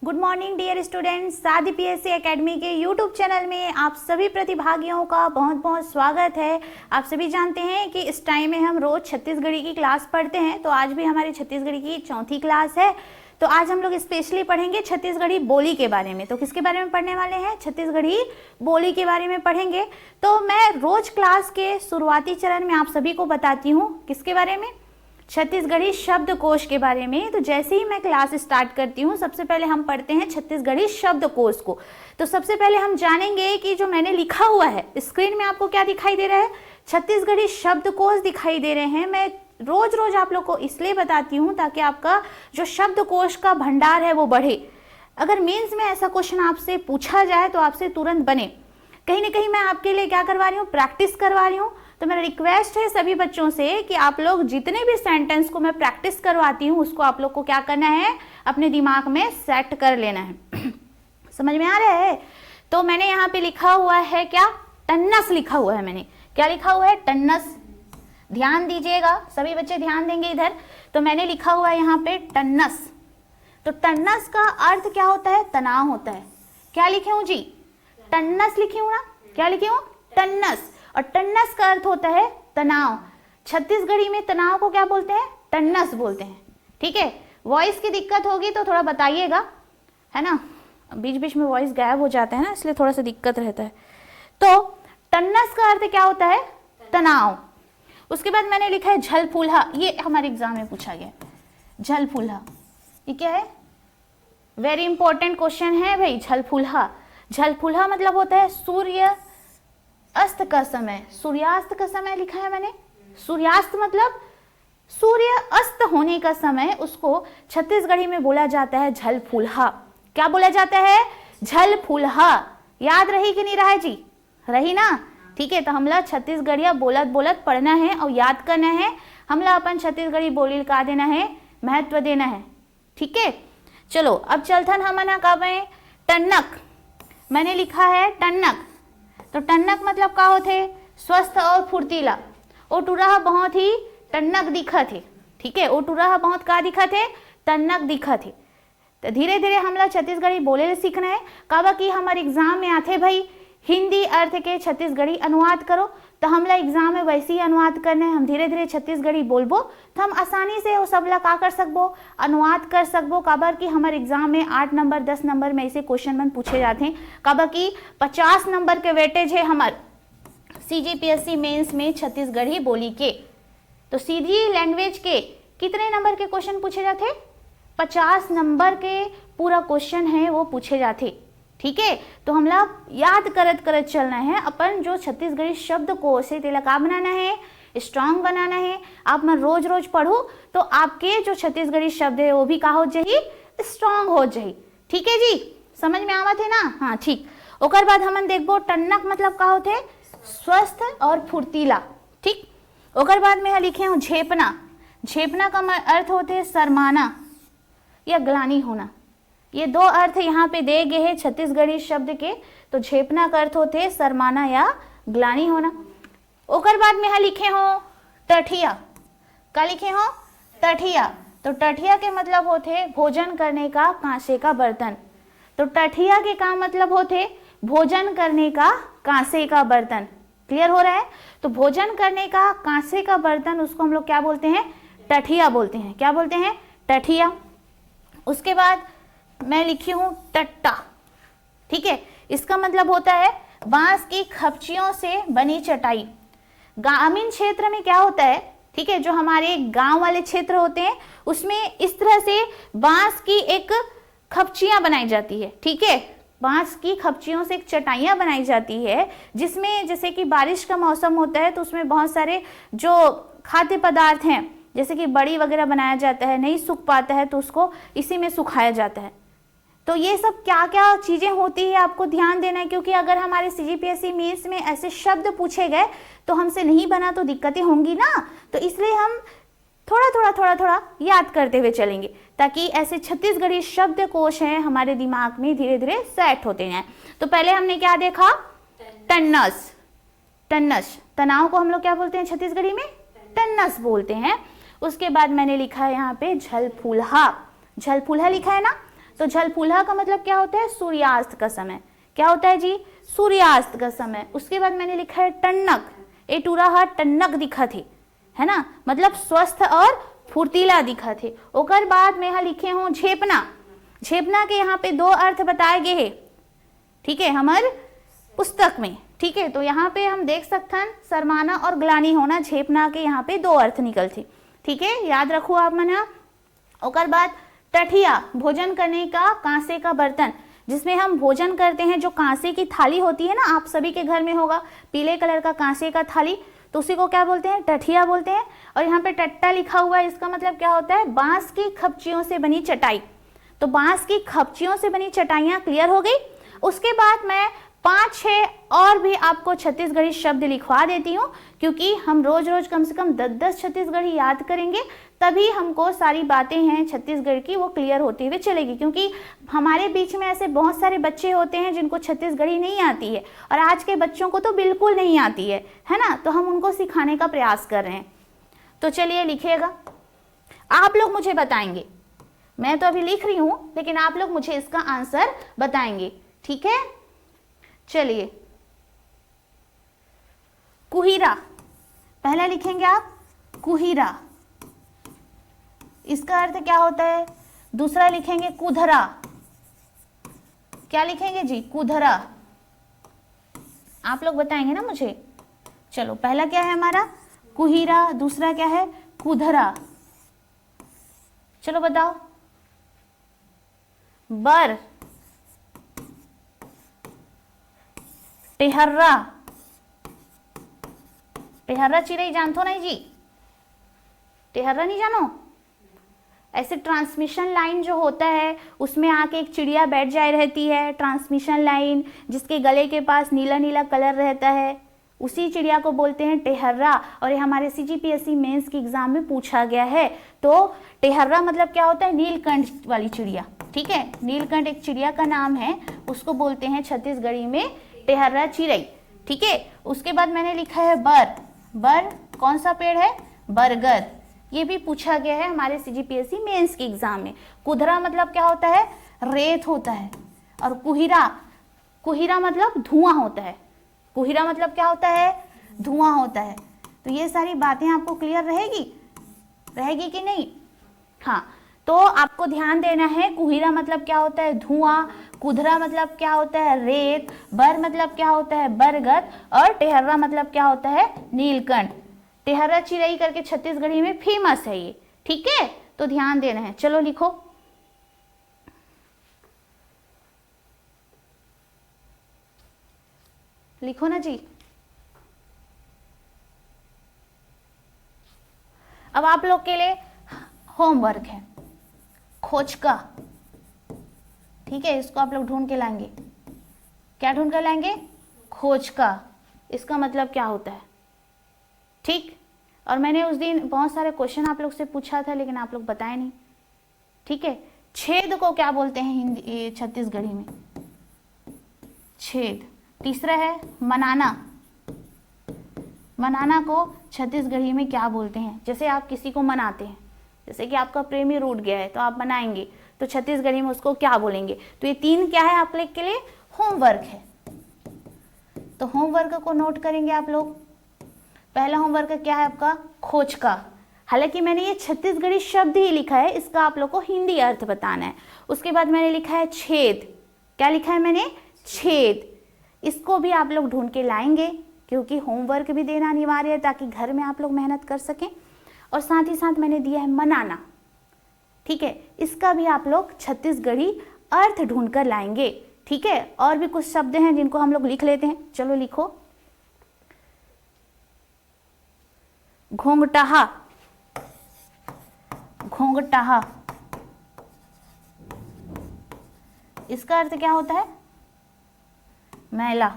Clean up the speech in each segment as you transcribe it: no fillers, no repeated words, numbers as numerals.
Good morning dear students, सादी PSC academy के YouTube channel में आप सभी प्रतिभागियों का बहुत बहुत स्वागत है। आप सभी जानते हैं कि इस टाइम में हम रोज छत्तीसगढ़ी की क्लास पढ़ते हैं, तो आज भी हमारी छत्तीसगढ़ी की चौथी क्लास है। तो आज हम लोग स्पेशली पढ़ेंगे छत्तीसगढ़ी बोली के बारे में। तो किसके बारे में पढ़ने वाले हैं? छत्तीसगढ़ी बोली के बारे में पढ़ेंगे। तो मैं रोज क्लास के शुरुआती चरण में आप सभी को बताती हूँ किसके बारे में? छत्तीसगढ़ी शब्दकोश के बारे में। तो जैसे ही मैं क्लास स्टार्ट करती हूँ, सबसे पहले हम पढ़ते हैं छत्तीसगढ़ी शब्दकोश को। तो सबसे पहले हम जानेंगे कि जो मैंने लिखा हुआ है स्क्रीन में, आपको क्या दिखाई दे रहा है? छत्तीसगढ़ी शब्दकोश दिखाई दे रहे हैं। मैं रोज रोज आप लोग को इसलिए बताती हूँ ताकि आपका जो शब्दकोश का भंडार है वो बढ़े। अगर मेंस में ऐसा क्वेश्चन आपसे पूछा जाए तो आपसे तुरंत बने। कहीं ना कहीं मैं आपके लिए क्या करवा रही हूँ? प्रैक्टिस करवा रही हूँ। तो मेरा रिक्वेस्ट है सभी बच्चों से कि आप लोग जितने भी सेंटेंस को मैं प्रैक्टिस करवाती हूँ उसको आप लोग को क्या करना है? अपने दिमाग में सेट कर लेना है। समझ में आ रहा है? तो मैंने यहाँ पे लिखा हुआ है क्या? टन्नस लिखा हुआ है। मैंने क्या लिखा हुआ है? टन्नस। ध्यान दीजिएगा, सभी बच्चे ध्यान देंगे इधर। तो मैंने लिखा हुआ है यहाँ पे टन्नस। तो टन्नस का अर्थ क्या होता है? तनाव होता है। क्या लिखे हूँ जी? टन्नस लिखी हूँ ना? क्या लिखी हूँ? टन्नस। और टन्नस का अर्थ होता है तनाव। छत्तीसगढ़ी में तनाव को क्या बोलते हैं? टन्नस बोलते हैं। ठीक है, वॉइस की दिक्कत होगी तो थोड़ा बताइएगा, है ना? बीच बीच में वॉइस गायब हो जाता है ना, इसलिए थोड़ा सा दिक्कत रहता है। तो टन्नस का अर्थ क्या होता है? तनाव। उसके बाद मैंने लिखा है झल फूल्हा। ये हमारे एग्जाम में पूछा गया। झल फूल्हा ये क्या है? वेरी इंपॉर्टेंट क्वेश्चन है भाई। झल फूल्हा, झल फूल्हा मतलब होता है सूर्य अस्त का समय। सूर्यास्त का समय लिखा है मैंने। सूर्यास्त मतलब सूर्य अस्त होने का समय, उसको छत्तीसगढ़ी में बोला जाता है झल फूल्हा। क्या बोला जाता है? झल फूल्हा। याद रही कि नहीं रहा जी? रही ना? ठीक है, तो हमला छत्तीसगढ़िया बोलत बोलत पढ़ना है और याद करना है। हमला अपन छत्तीसगढ़ी बोली का देना है, महत्व देना है। ठीक है, चलो अब चलथन हमन का में टन्नक। मैंने लिखा है टन्नक। तो टन्नक मतलब का होते? स्वस्थ और फुर्तीला। ओ टुरा बहुत ही टन्नक दिखत है। ठीक है, ओ टुरा बहुत का दिखत है? टन्नक दिखत है। तो धीरे धीरे हमला छत्तीसगढ़ी बोले सीखना है। काबा कि हमारे एग्जाम में आते भाई हिंदी अर्थ के छत्तीसगढ़ी अनुवाद करो, तो हमला एग्जाम में वैसे ही अनुवाद करना है। हम धीरे धीरे छत्तीसगढ़ी बोलबो तो हम आसानी से वो सबला का कर सकबो? अनुवाद कर सकबो। काबर कि हमारे एग्जाम में 8 नंबर 10 नंबर में ऐसे क्वेश्चन मन पूछे जाते हैं। काबर कि 50 नंबर के वेटेज है हमारे CGPSC मेंस में छत्तीसगढ़ी बोली के। तो सीधी लैंग्वेज के कितने नंबर के क्वेश्चन पूछे जाते? 50 नंबर के पूरा क्वेश्चन है वो पूछे जाते। ठीक है, तो हमला याद करत करत चलना है। अपन जो छत्तीसगढ़ी शब्द को से तेला का बनाना है? स्ट्रांग बनाना है। आप मैं रोज रोज पढ़ू तो आपके जो छत्तीसगढ़ी शब्द है वो भी का हो जाही? स्ट्रांग हो जाही। ठीक है जी, समझ में आवत है ना? हाँ ठीक। ओकर बाद हमन देखबो टन्नक मतलब का होते? स्वस्थ और फुर्तीला। ठीक, ओकर बाद में लिखे हूँ झेपना। झेपना का अर्थ होते शर्माना या ग्लानि होना। ये दो अर्थ यहाँ पे दे गए हैं छत्तीसगढ़ी शब्द के। तो झेपना का अर्थ होते शर्माना या ग्लानि होना। ओकर बाद में लिखे हो टठिया। क्या लिखे हो? टठिया। तो टठिया के मतलब होते भोजन करने का कांसे का बर्तन। तो टठिया के का मतलब होते भोजन करने का कांसे का बर्तन। क्लियर हो रहा है? तो भोजन करने का कांसे का बर्तन, उसको हम लोग क्या बोलते हैं? टठिया बोलते हैं। क्या बोलते हैं? टठिया। उसके बाद मैं लिखी हूं टट्टा। ठीक है, इसका मतलब होता है बांस की खपचियों से बनी चटाई। ग्रामीण क्षेत्र में क्या होता है? ठीक है, जो हमारे गांव वाले क्षेत्र होते हैं उसमें इस तरह से बांस की एक खपचियां बनाई जाती है। ठीक है, बांस की खपचियों से एक चटाइयां बनाई जाती है, जिसमें जैसे कि बारिश का मौसम होता है तो उसमें बहुत सारे जो खाद्य पदार्थ हैं जैसे कि बड़ी वगैरह बनाया जाता है, नहीं सूख पाता है तो उसको इसी में सुखाया जाता है। तो ये सब क्या क्या चीज़ें होती है आपको ध्यान देना है, क्योंकि अगर हमारे CGPSC मेंस में ऐसे शब्द पूछे गए तो हमसे नहीं बना तो दिक्कतें होंगी ना। तो इसलिए हम थोड़ा थोड़ा याद करते हुए चलेंगे ताकि ऐसे छत्तीसगढ़ी शब्दकोश हैं हमारे दिमाग में धीरे धीरे सेट होते हैं। तो पहले हमने क्या देखा? टन्नस। टन्नस, तनाव को हम लोग क्या बोलते हैं छत्तीसगढ़ी में? टन्नस बोलते हैं। उसके बाद मैंने लिखा है यहाँ पे झल फूल्हा। झल फूल्हा लिखा है ना? तो झलफुलहा का मतलब क्या होता है? सूर्यास्त का समय। क्या होता है जी? सूर्यास्त का समय। उसके बाद मैंने लिखा है टन्नक, ए टूरा हाथ टन्नक दिखा थे, है ना, मतलब स्वस्थ और फुर्तीला दिखा थे। ओकर बाद में यहाँ लिखे हूँ झेपना। झेपना के यहाँ पे 2 अर्थ बताए गए हैं, ठीक है, हमारे पुस्तक में, ठीक है। तो यहाँ पे हम देख सकते हैं शर्माना और ग्लानि होना, झेपना के यहाँ पे 2 अर्थ निकल थे, ठीक है, याद रखो आप मना। ओकर बाद टठिया, भोजन करने का कांसे का बर्तन, जिसमें हम भोजन करते हैं, जो कांसे की थाली होती है ना, आप सभी के घर में होगा पीले कलर का कांसे का थाली, तो उसी को क्या बोलते हैं? टठिया बोलते हैं। और यहाँ पे टट्टा लिखा हुआ है, इसका मतलब क्या होता है? बांस की खपचियों से बनी चटाई। तो बांस की खपचियों से बनी चटाइयाँ क्लियर हो गई। उसके बाद मैं 5-6 और भी आपको छत्तीसगढ़ी शब्द लिखवा देती हूँ, क्योंकि हम रोज रोज कम से कम 10-10 छत्तीसगढ़ी याद करेंगे, तभी हमको सारी बातें हैं छत्तीसगढ़ की वो क्लियर होती हुई चलेगी। क्योंकि हमारे बीच में ऐसे बहुत सारे बच्चे होते हैं जिनको छत्तीसगढ़ी नहीं आती है, और आज के बच्चों को तो बिल्कुल नहीं आती है ना, तो हम उनको सिखाने का प्रयास कर रहे हैं। तो चलिए लिखिएगा, आप लोग मुझे बताएंगे, मैं तो अभी लिख रही हूँ, लेकिन आप लोग मुझे इसका आंसर बताएंगे, ठीक है। चलिए, कुहीरा, पहला लिखेंगे आप कुहीरा, इसका अर्थ क्या होता है? दूसरा लिखेंगे कुधरा, क्या लिखेंगे जी? कुधरा। आप लोग बताएंगे ना मुझे। चलो, पहला क्या है हमारा? कुहीरा, दूसरा क्या है? कुधरा। चलो बताओ। बर, टेहर्रा, टेहर्रा चिड़ई जानते नहीं जी? टेहर्रा नहीं जानो? ऐसे ट्रांसमिशन लाइन जो होता है, उसमें आके एक चिड़िया बैठ जाए रहती है, ट्रांसमिशन लाइन, जिसके गले के पास नीला नीला कलर रहता है, उसी चिड़िया को बोलते हैं टेहर्रा। और ये हमारे CGPSC मेंस के एग्जाम में पूछा गया है। तो टेहर्रा मतलब क्या होता है? नीलकंठ वाली चिड़िया, ठीक है, नीलकंठ एक चिड़िया का नाम है, उसको बोलते हैं छत्तीसगढ़ी में टेहर्रा चिड़ई, ठीक है। उसके बाद मैंने लिखा है बर, बर कौन सा पेड़ है? बरगद, ये भी पूछा गया है हमारे CGPSC मेंस के एग्जाम में। कुधरा मतलब क्या होता है? रेत होता है। और कुहीरा, कुहीरा मतलब धुआं होता है। कुहीरा मतलब क्या होता है? धुआं होता है। तो ये सारी बातें आपको क्लियर रहेगी कि नहीं? हाँ, तो आपको ध्यान देना है, कुहीरा मतलब क्या होता है? धुआं, कुधरा मतलब क्या होता है? रेत, बर मतलब क्या होता है? बरगद, और टेहर्रा मतलब क्या होता है? नीलकंठ। टेहर्रा चिड़ई करके छत्तीसगढ़ी में फेमस है ये, ठीक है, तो ध्यान देना है। चलो लिखो, लिखो ना जी। अब आप लोग के लिए होमवर्क है, खोज का, ठीक है, इसको आप लोग ढूंढ के लाएंगे। क्या ढूंढ कर लाएंगे? खोज का, इसका मतलब क्या होता है, ठीक। और मैंने उस दिन बहुत सारे क्वेश्चन आप लोग से पूछा था, लेकिन आप लोग बताए नहीं, ठीक है। छेद को क्या बोलते हैं हिंदी छत्तीसगढ़ी में? छेद। तीसरा है मनाना, मनाना को छत्तीसगढ़ी में क्या बोलते हैं? जैसे आप किसी को मनाते हैं, जैसे कि आपका प्रेमी रूठ गया है तो आप मनाएंगे, तो छत्तीसगढ़ी में उसको क्या बोलेंगे? तो ये 3 क्या है आप लोग के लिए? होमवर्क है। तो होमवर्क को नोट करेंगे आप लोग। पहला होमवर्क क्या है आपका? खोज का। हालांकि मैंने ये छत्तीसगढ़ी शब्द ही लिखा है, इसका आप लोग को हिंदी अर्थ बताना है। उसके बाद मैंने लिखा है छेद। क्या लिखा है मैंने? छेद। इसको भी आप लोग ढूंढ के लाएंगे, क्योंकि होमवर्क भी देना अनिवार्य है ताकि घर में आप लोग मेहनत कर सकें। और साथ ही साथ मैंने दिया है मनाना, ठीक है, इसका भी आप लोग छत्तीसगढ़ी अर्थ ढूंढ कर लाएंगे, ठीक है। और भी कुछ शब्द हैं जिनको हम लोग लिख लेते हैं। चलो लिखो, घोंघटाहा, घोंघटाहा, इसका अर्थ क्या होता है? मैला।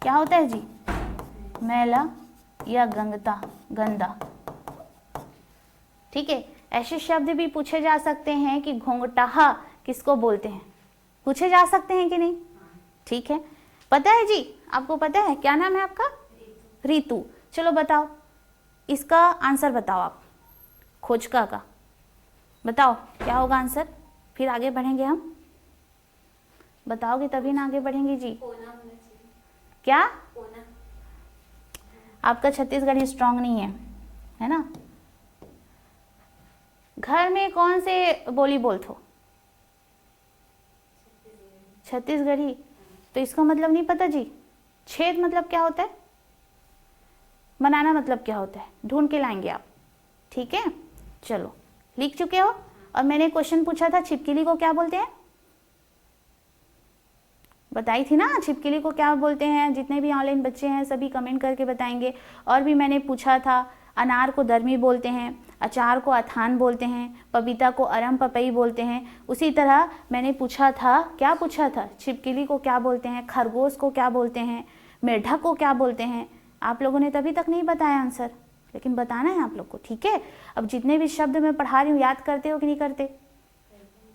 क्या होता है जी? मैला या गंगता, गंदा, ठीक है। ऐसे शब्द भी पूछे जा सकते हैं कि घोंघटाहा किसको बोलते हैं, पूछे जा सकते हैं कि नहीं? ठीक है, पता है जी, आपको पता है क्या नाम है आपका? ऋतु। चलो बताओ, इसका आंसर बताओ आप, खोजका का बताओ क्या होगा आंसर? फिर आगे बढ़ेंगे हम। बताओगे तभी ना आगे बढ़ेंगे जी। क्या आपका छत्तीसगढ़ी स्ट्रांग नहीं है ना? घर में कौन से बोली बोलते हो? छत्तीसगढ़ी। तो इसका मतलब नहीं पता जी? छेद मतलब क्या होता है? बनाना मतलब क्या होता है? ढूंढ के लाएंगे आप, ठीक है? चलो, लिख चुके हो? और मैंने क्वेश्चन पूछा था छिपकली को क्या बोलते हैं? बताई थी ना, छिपकली को क्या बोलते हैं? जितने भी ऑनलाइन बच्चे हैं सभी कमेंट करके बताएंगे। और भी मैंने पूछा था, अनार को दरमी बोलते हैं, अचार को अथान बोलते हैं, पपीता को अरम पपई बोलते हैं। उसी तरह मैंने पूछा था, क्या पूछा था? छिपकली को क्या बोलते हैं, खरगोश को क्या बोलते हैं, मेढक को क्या बोलते हैं? आप लोगों ने तभी तक नहीं बताया आंसर, लेकिन बताना है आप लोग को, ठीक है? अब जितने भी शब्द मैं पढ़ा रही हूँ याद करते हो कि नहीं करते?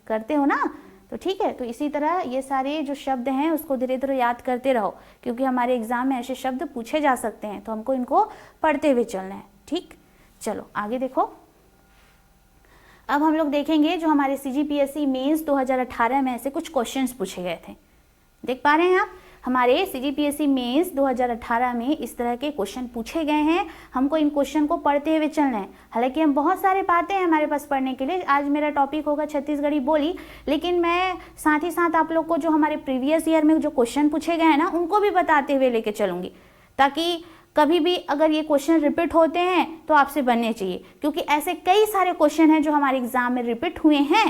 करते हो ना? तो ठीक है, तो इसी तरह ये सारे जो शब्द हैं उसको धीरे धीरे याद करते रहो, क्योंकि हमारे एग्जाम में ऐसे शब्द पूछे जा सकते हैं, तो हमको इनको पढ़ते हुए चलना है, ठीक? चलो आगे देखो। अब हम लोग देखेंगे जो हमारे CGPSC मेंस 2018 में ऐसे कुछ क्वेश्चंस पूछे गए थे। देख पा रहे हैं आप? हमारे CGPSC मेंस 2018 में इस तरह के क्वेश्चन पूछे गए हैं। हमको इन क्वेश्चन को पढ़ते हुए चलना है। हालांकि हम बहुत सारे पाते हैं हमारे पास पढ़ने के लिए। आज मेरा टॉपिक होगा छत्तीसगढ़ी बोली, लेकिन मैं साथ ही साथ आप लोग को जो हमारे प्रीवियस ईयर में जो क्वेश्चन पूछे गए हैं ना, उनको भी बताते हुए लेके चलूंगी, ताकि कभी भी अगर ये क्वेश्चन रिपीट होते हैं तो आपसे बनने चाहिए, क्योंकि ऐसे कई सारे क्वेश्चन हैं जो हमारे एग्जाम में रिपीट हुए हैं,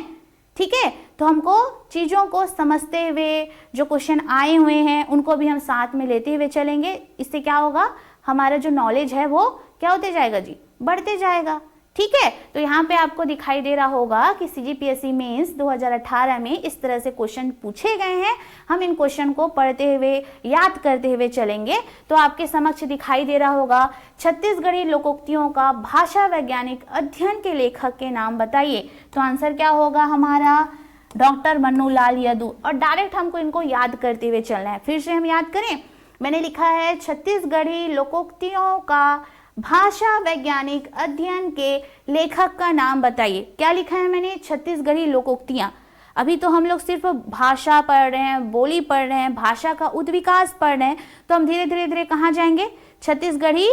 ठीक है? तो हमको चीज़ों को समझते हुए जो क्वेश्चन आए हुए हैं उनको भी हम साथ में लेते हुए चलेंगे। इससे क्या होगा, हमारा जो नॉलेज है वो क्या होते जाएगा जी? बढ़ते जाएगा, ठीक है? तो यहाँ पे आपको दिखाई दे रहा होगा कि CGPSC मेंस 2018 में इस तरह से क्वेश्चन पूछे गए हैं। हम इन क्वेश्चन को पढ़ते हुए याद करते हुए चलेंगे। तो आपके समक्ष दिखाई दे रहा होगा, छत्तीसगढ़ी लोकोक्तियों का भाषा वैज्ञानिक अध्ययन के लेखक के नाम बताइए। तो आंसर क्या होगा हमारा? डॉक्टर मन्नू लाल यदू। और डायरेक्ट हमको इनको याद करते हुए चलना है। फिर से हम याद करें, मैंने लिखा है छत्तीसगढ़ी लोकोक्तियों का भाषा वैज्ञानिक अध्ययन के लेखक का नाम बताइए। क्या लिखा है मैंने? छत्तीसगढ़ी लोकोक्तियां। अभी तो हम लोग सिर्फ भाषा पढ़ रहे हैं, बोली पढ़ रहे हैं, भाषा का उद्विकास पढ़ रहे हैं। तो हम धीरे धीरे धीरे कहाँ जाएंगे? छत्तीसगढ़ी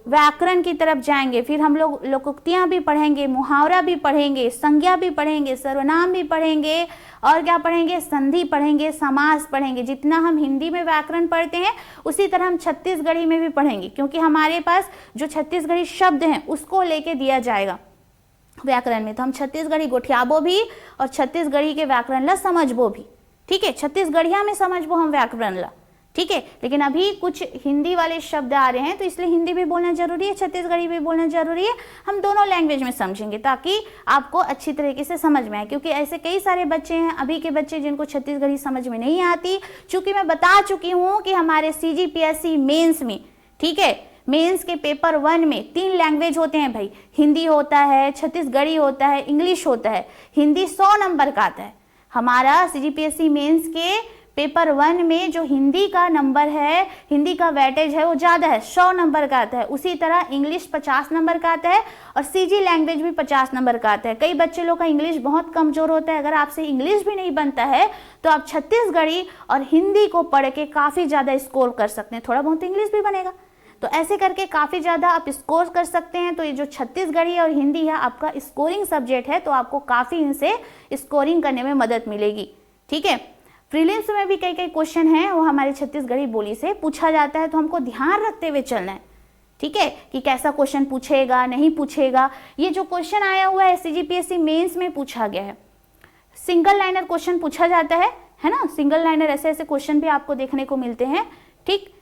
व्याकरण की तरफ जाएंगे। फिर हम लोग लोकोक्तियां भी पढ़ेंगे, मुहावरा भी पढ़ेंगे, संज्ञा भी पढ़ेंगे, सर्वनाम भी पढ़ेंगे, और क्या पढ़ेंगे? संधि पढ़ेंगे, समास पढ़ेंगे। जितना हम हिंदी में व्याकरण पढ़ते हैं उसी तरह हम छत्तीसगढ़ी में भी पढ़ेंगे, क्योंकि हमारे पास जो छत्तीसगढ़ी शब्द हैं उसको लेके दिया जाएगा व्याकरण में। तो हम छत्तीसगढ़ी गोठियाबो भी और छत्तीसगढ़ी के व्याकरण ला समझबो भी, ठीक है? छत्तीसगढ़िया में समझबो हम व्याकरण ला, ठीक है? लेकिन अभी कुछ हिंदी वाले शब्द आ रहे हैं तो इसलिए हिंदी भी बोलना जरूरी है, छत्तीसगढ़ी भी बोलना जरूरी है। हम दोनों लैंग्वेज में समझेंगे ताकि आपको अच्छी तरीके से समझ में आए, क्योंकि ऐसे कई सारे बच्चे हैं अभी के बच्चे जिनको छत्तीसगढ़ी समझ में नहीं आती। चूंकि मैं बता चुकी हूँ कि हमारे CGPSC मेंस में, ठीक है, मेंस के पेपर 1 में 3 लैंग्वेज होते हैं भाई। हिंदी होता है, छत्तीसगढ़ी होता है, इंग्लिश होता है। हिंदी 100 नंबर का आता है। हमारा CGPSC मेंस के पेपर 1 में जो हिंदी का नंबर है, हिंदी का वेटेज है वो ज़्यादा है, 100 नंबर का आता है। उसी तरह इंग्लिश 50 नंबर का आता है और CG लैंग्वेज भी 50 नंबर का आता है। कई बच्चे लोग का इंग्लिश बहुत कमज़ोर होता है। अगर आपसे इंग्लिश भी नहीं बनता है तो आप छत्तीसगढ़ी और हिंदी को पढ़ के काफ़ी ज़्यादा स्कोर कर सकते हैं। थोड़ा बहुत इंग्लिश भी बनेगा, तो ऐसे करके काफ़ी ज़्यादा आप स्कोर कर सकते हैं। तो ये जो छत्तीसगढ़ी और हिंदी है आपका स्कोरिंग सब्जेक्ट है, तो आपको काफ़ी इनसे स्कोरिंग करने में मदद मिलेगी, ठीक है? प्रीलिम्स में भी कई कई क्वेश्चन हैं वो हमारी छत्तीसगढ़ी बोली से पूछा जाता है, तो हमको ध्यान रखते हुए चलना है, ठीक है? कि कैसा क्वेश्चन पूछेगा, नहीं पूछेगा। ये जो क्वेश्चन आया हुआ है CGPSC मेंस में पूछा गया है, सिंगल लाइनर क्वेश्चन पूछा जाता है ना? सिंगल लाइनर ऐसे ऐसे क्वेश्चन भी आपको देखने को मिलते हैं, ठीक?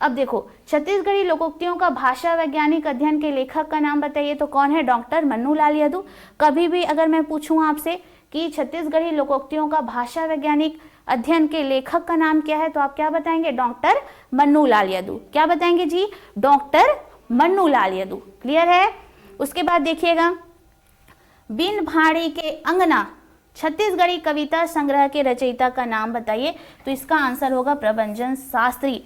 अब देखो, छत्तीसगढ़ी लोकोक्तियों का भाषा वैज्ञानिक अध्ययन के लेखक का नाम बताइए। तो कौन है? डॉक्टर मन्नू लाल यदू। कभी भी अगर मैं पूछूं आपसे कि छत्तीसगढ़ी लोकोक्तियों का भाषा वैज्ञानिक अध्ययन के लेखक का नाम क्या है, तो आप क्या बताएंगे? डॉक्टर मन्नू लाल यदू। क्या बताएंगे जी? डॉक्टर मन्नू लाल यदू। क्लियर है? उसके बाद देखिएगा, बिन भाड़ी के अंगना छत्तीसगढ़ी कविता संग्रह के रचयिता का नाम बताइए। तो इसका आंसर होगा प्रभंजन शास्त्री।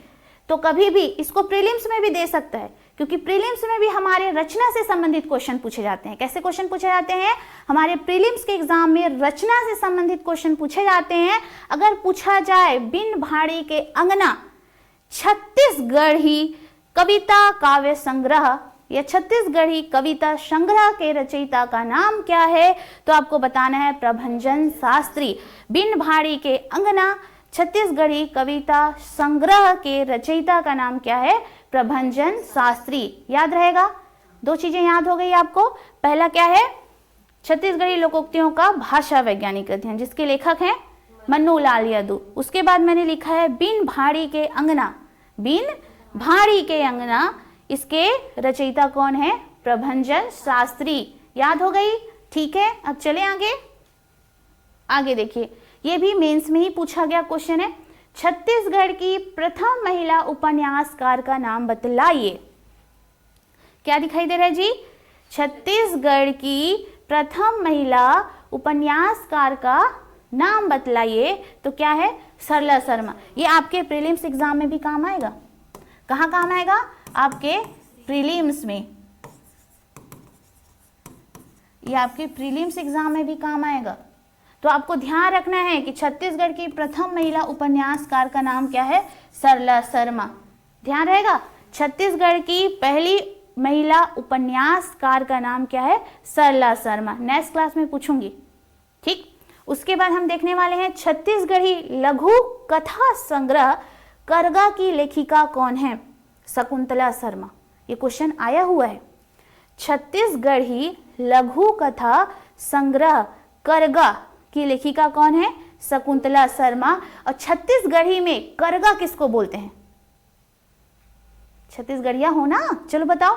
तो कभी भी इसको प्रीलिम्स में भी दे सकता है क्योंकि प्रीलिम्स में भी हमारे रचना से संबंधित क्वेश्चन पूछे जाते हैं। कैसे क्वेश्चन पूछे जाते हैं? हमारे प्रीलिम्स के एग्जाम में रचना से संबंधित क्वेश्चन पूछे जाते हैं। अगर पूछा जाए बिन भाड़ी के अंगना छत्तीसगढ़ी कविता काव्य संग्रह या छत्तीसगढ़ी कविता संग्रह के रचयिता का नाम क्या है? तो आपको बताना है प्रभंजन शास्त्री। बिन भाड़ी के अंगना छत्तीसगढ़ी कविता संग्रह के रचयिता का नाम क्या है? प्रभंजन शास्त्री। याद रहेगा? दो चीजें याद हो गई आपको। पहला क्या है? छत्तीसगढ़ी लोकोक्तियों का भाषा वैज्ञानिक अध्ययन, जिसके लेखक हैं मन्नू लाल यादव। उसके बाद मैंने लिखा है बिन भाड़ी के अंगना। बिन भाड़ी के अंगना, इसके रचयिता कौन है? प्रभंजन शास्त्री। याद हो गई? ठीक है, अब चले आगे। आगे देखिए, ये भी मेंस में ही पूछा गया क्वेश्चन है। छत्तीसगढ़ की प्रथम महिला उपन्यासकार का नाम बतलाइए। क्या दिखाई दे रहा है जी? छत्तीसगढ़ की प्रथम महिला उपन्यासकार का नाम बतलाइए। तो क्या है? सरला शर्मा। ये आपके प्रीलिम्स एग्जाम में भी काम आएगा। कहाँ काम आएगा? आपके प्रीलिम्स में। ये आपके प्रीलिम्स एग्जाम में भी काम आएगा। तो आपको ध्यान रखना है कि छत्तीसगढ़ की प्रथम महिला उपन्यासकार का नाम क्या है? सरला शर्मा। ध्यान रहेगा? छत्तीसगढ़ की पहली महिला उपन्यासकार का नाम क्या है? सरला शर्मा। नेक्स्ट क्लास में पूछूंगी, ठीक। उसके बाद हम देखने वाले हैं छत्तीसगढ़ी लघु कथा संग्रह करगा की लेखिका कौन है? शकुंतला शर्मा। ये क्वेश्चन आया हुआ है। छत्तीसगढ़ी लघु कथा संग्रह करगा की लेखिका कौन है? शकुंतला शर्मा। और छत्तीसगढ़ी में करगा किसको बोलते हैं? छत्तीसगढ़िया हो ना, चलो बताओ।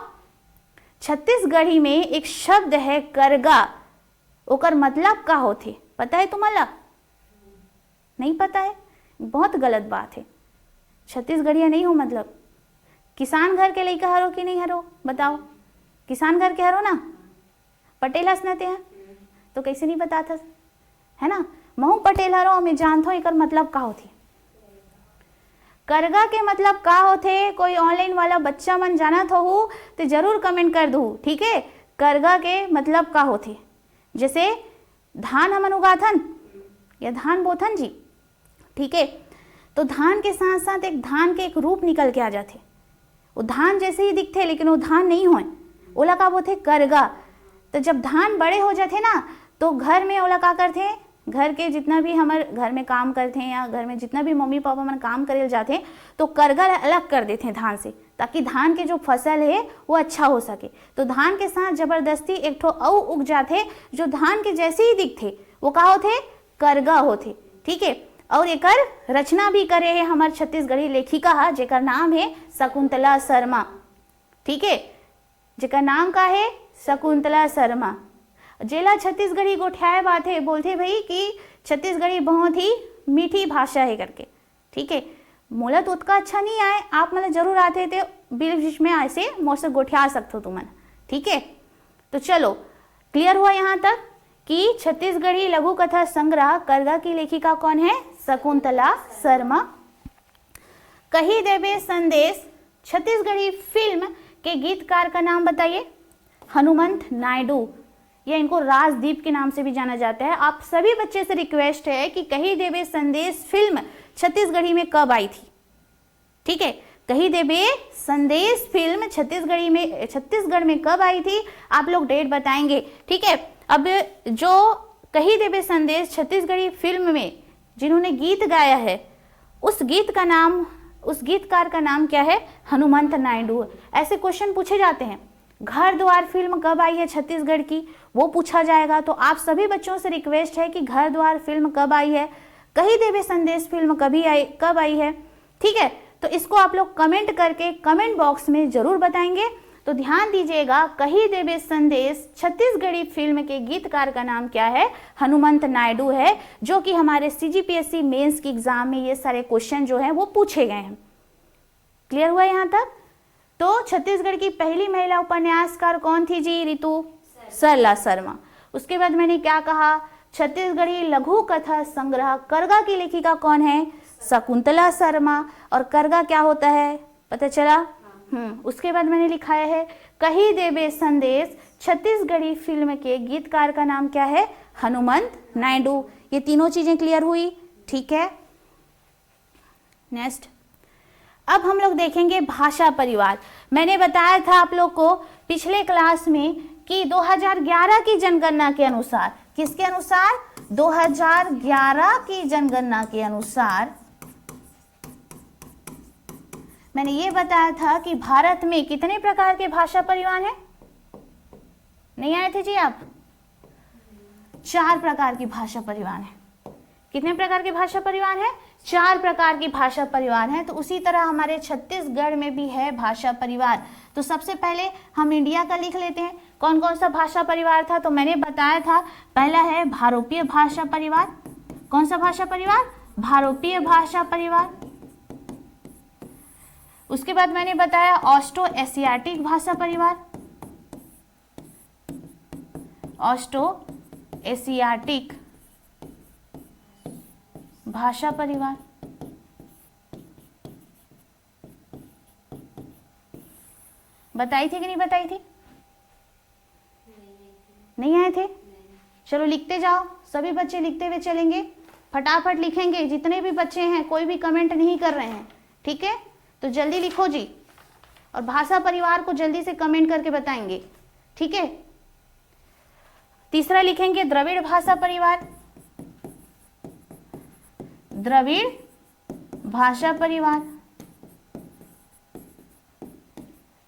छत्तीसगढ़ी में एक शब्द है करगा, ओकर मतलब का होते? पता है तुम्हारा? नहीं पता है? बहुत गलत बात है। छत्तीसगढ़िया नहीं हो मतलब किसान घर के लइका हरो कि नहीं हरो? बताओ। किसान घर के हरो ना? पटेल हंसते हैं तो कैसे नहीं बता था, है ना? महू पटेल हरो, मैं जानता हूँ एक मतलब का होती। करगा के मतलब का होते? कोई ऑनलाइन वाला बच्चा मन जानत हो तो जरूर कमेंट कर दू, ठीक है? करगा के मतलब का होते? जैसे धान हमन उगाथन या धान बोथन जी, ठीक है? तो धान के साथ साथ एक धान के एक रूप निकल के आ जाते। वो धान जैसे ही दिखते लेकिन वो धान नहीं होए, ओला का बोलते करगा। तो जब धान बड़े हो जाते ना तो घर में ओला का करते? घर के जितना भी हमारे घर में काम करते हैं या घर में जितना भी मम्मी पापा मन काम करे जाते तो करगा अलग कर देते हैं धान से, ताकि धान के जो फसल है वो अच्छा हो सके। तो धान के साथ जबरदस्ती एक ठो औ उग जाते जो धान के जैसे ही दिखते, वो का होते? करगा होते, ठीक है? और एकर रचना भी करे है हमारे छत्तीसगढ़ी लेखिका जेकर नाम है शकुंतला शर्मा, ठीक है? जेकर नाम का है शकुंतला शर्मा। जेला छत्तीसगढ़ी गोठियाए बात है, बोलते भाई कि छत्तीसगढ़ी बहुत ही मीठी भाषा है करके, ठीक है? मोला तो उतना अच्छा नहीं आए, आप मतलब जरूर आते थे बीच में ऐसे मोर से गोठिया सकते हो तुमन, ठीक है? तो चलो क्लियर हुआ यहाँ तक कि छत्तीसगढ़ी लघु कथा संग्रह करगा की लेखिका कौन है? शकुंतला शर्मा। कही देबे संदेश छत्तीसगढ़ी फिल्म के गीतकार का नाम बताइए। हनुमंत नायडू, या इनको राजदीप के नाम से भी जाना जाता है। आप सभी बच्चे से रिक्वेस्ट है कि कही देबे संदेश फिल्म छत्तीसगढ़ी में कब आई थी, ठीक है? कही देबे संदेश फिल्म छत्तीसगढ़ में कब आई थी, आप लोग डेट बताएंगे, ठीक है? अब जो कही देबे संदेश छत्तीसगढ़ी फिल्म में जिन्होंने गीत गाया है उस गीतकार का नाम क्या है? हनुमंत नायडू। ऐसे क्वेश्चन पूछे जाते हैं। घर द्वार फिल्म कब आई है छत्तीसगढ़ की, वो पूछा जाएगा। तो आप सभी बच्चों से रिक्वेस्ट है कि घर द्वार फिल्म कब आई है, कही देबे संदेश फिल्म कब आई है, ठीक है? तो इसको आप लोग कमेंट करके कमेंट बॉक्स में जरूर बताएंगे। तो ध्यान दीजिएगा, कही देबे संदेश छत्तीसगढ़ी फिल्म के गीतकार का नाम क्या है? हनुमंत नायडू है, जो कि हमारे CGPSC मेंस के एग्जाम में ये सारे क्वेश्चन जो हैं वो पूछे गए हैं। क्लियर हुआ यहाँ तक? तो छत्तीसगढ़ की पहली महिला उपन्यासकार कौन थी जी रितु? सरला शर्मा। उसके बाद मैंने क्या कहा? छत्तीसगढ़ी लघु कथा संग्रह करगा की लेखिका कौन है? शकुंतला शर्मा। और करगा क्या होता है पता चला? उसके बाद मैंने लिखाया है कही देवे संदेश, छत्तीसगढ़ी फिल्म के गीतकार का नाम क्या है? हनुमंत नायडू। ये तीनों चीजें क्लियर हुई, ठीक है। नेक्स्ट, अब हम लोग देखेंगे भाषा परिवार। मैंने बताया था आप लोग को पिछले क्लास में कि 2011 की जनगणना के अनुसार, किसके अनुसार? 2011 की जनगणना के अनुसार मैंने ये बताया था कि भारत में कितने प्रकार के भाषा परिवार हैं? नहीं आए थे जी आप? 4 प्रकार की भाषा परिवार हैं। कितने प्रकार के भाषा परिवार हैं? 4 प्रकार की भाषा परिवार हैं। तो उसी तरह हमारे छत्तीसगढ़ में भी है भाषा परिवार। तो सबसे पहले हम इंडिया का लिख लेते हैं, कौन कौन सा भाषा परिवार था। तो मैंने बताया था पहला है भारोपीय भाषा परिवार। कौन सा भाषा परिवार? भारोपीय भाषा परिवार। उसके बाद मैंने बताया ऑस्ट्रो एशियाटिक भाषा परिवार। ऑस्ट्रो एशियाटिक भाषा परिवार। बताई थी कि नहीं बताई थी? नहीं आए थे? चलो लिखते जाओ, सभी बच्चे लिखते हुए चलेंगे, फटाफट लिखेंगे। जितने भी बच्चे हैं, कोई भी कमेंट नहीं कर रहे हैं, ठीक है? तो जल्दी लिखो जी, और भाषा परिवार को जल्दी से कमेंट करके बताएंगे, ठीक है। तीसरा लिखेंगे द्रविड़ भाषा परिवार। द्रविड़ भाषा परिवार।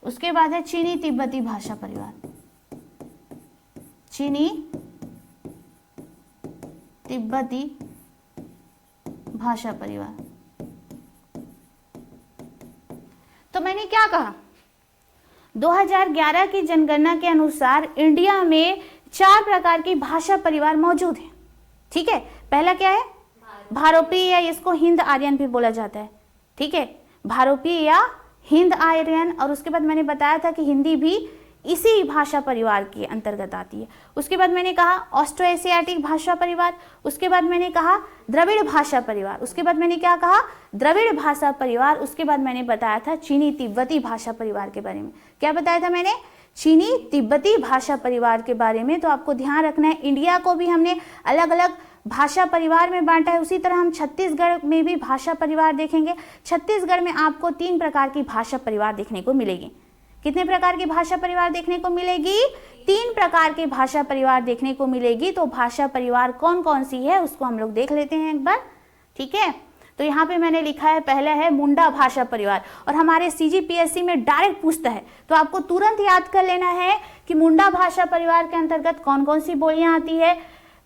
उसके बाद है चीनी तिब्बती भाषा परिवार। चीनी तिब्बती भाषा परिवार। तो मैंने क्या कहा? 2011 की जनगणना के अनुसार इंडिया में 4 प्रकार की भाषा परिवार मौजूद हैं, ठीक है। पहला क्या है? भारोपीय, या इसको हिंद आर्यन भी बोला जाता है, ठीक है। भारोपीय या हिंद आर्यन। और उसके बाद मैंने बताया था कि हिंदी भी इसी भाषा परिवार के अंतर्गत आती है। उसके बाद मैंने कहा ऑस्ट्रो एशियाटिक भाषा परिवार। उसके बाद मैंने कहा द्रविड़ भाषा परिवार। उसके बाद मैंने क्या कहा? द्रविड़ भाषा परिवार। उसके बाद मैंने बताया था चीनी तिब्बती भाषा परिवार के बारे में। क्या बताया था मैंने? चीनी तिब्बती भाषा परिवार के बारे में। तो आपको ध्यान रखना है, इंडिया को भी हमने अलग अलग भाषा परिवार में बांटा है, उसी तरह हम छत्तीसगढ़ में भी भाषा परिवार देखेंगे। छत्तीसगढ़ में आपको 3 प्रकार की भाषा परिवार देखने को मिलेगी। कितने प्रकार की भाषा परिवार देखने को मिलेगी? 3 प्रकार के भाषा परिवार देखने को मिलेगी। तो भाषा परिवार कौन कौन सी है उसको हम लोग देख लेते हैं एक बार, ठीक है। तो यहाँ पे मैंने लिखा है, पहला है मुंडा भाषा परिवार, और हमारे CGPSC में डायरेक्ट पूछता है, तो आपको तुरंत याद कर लेना है कि मुंडा भाषा परिवार के अंतर्गत कौन कौन सी बोलियां आती है,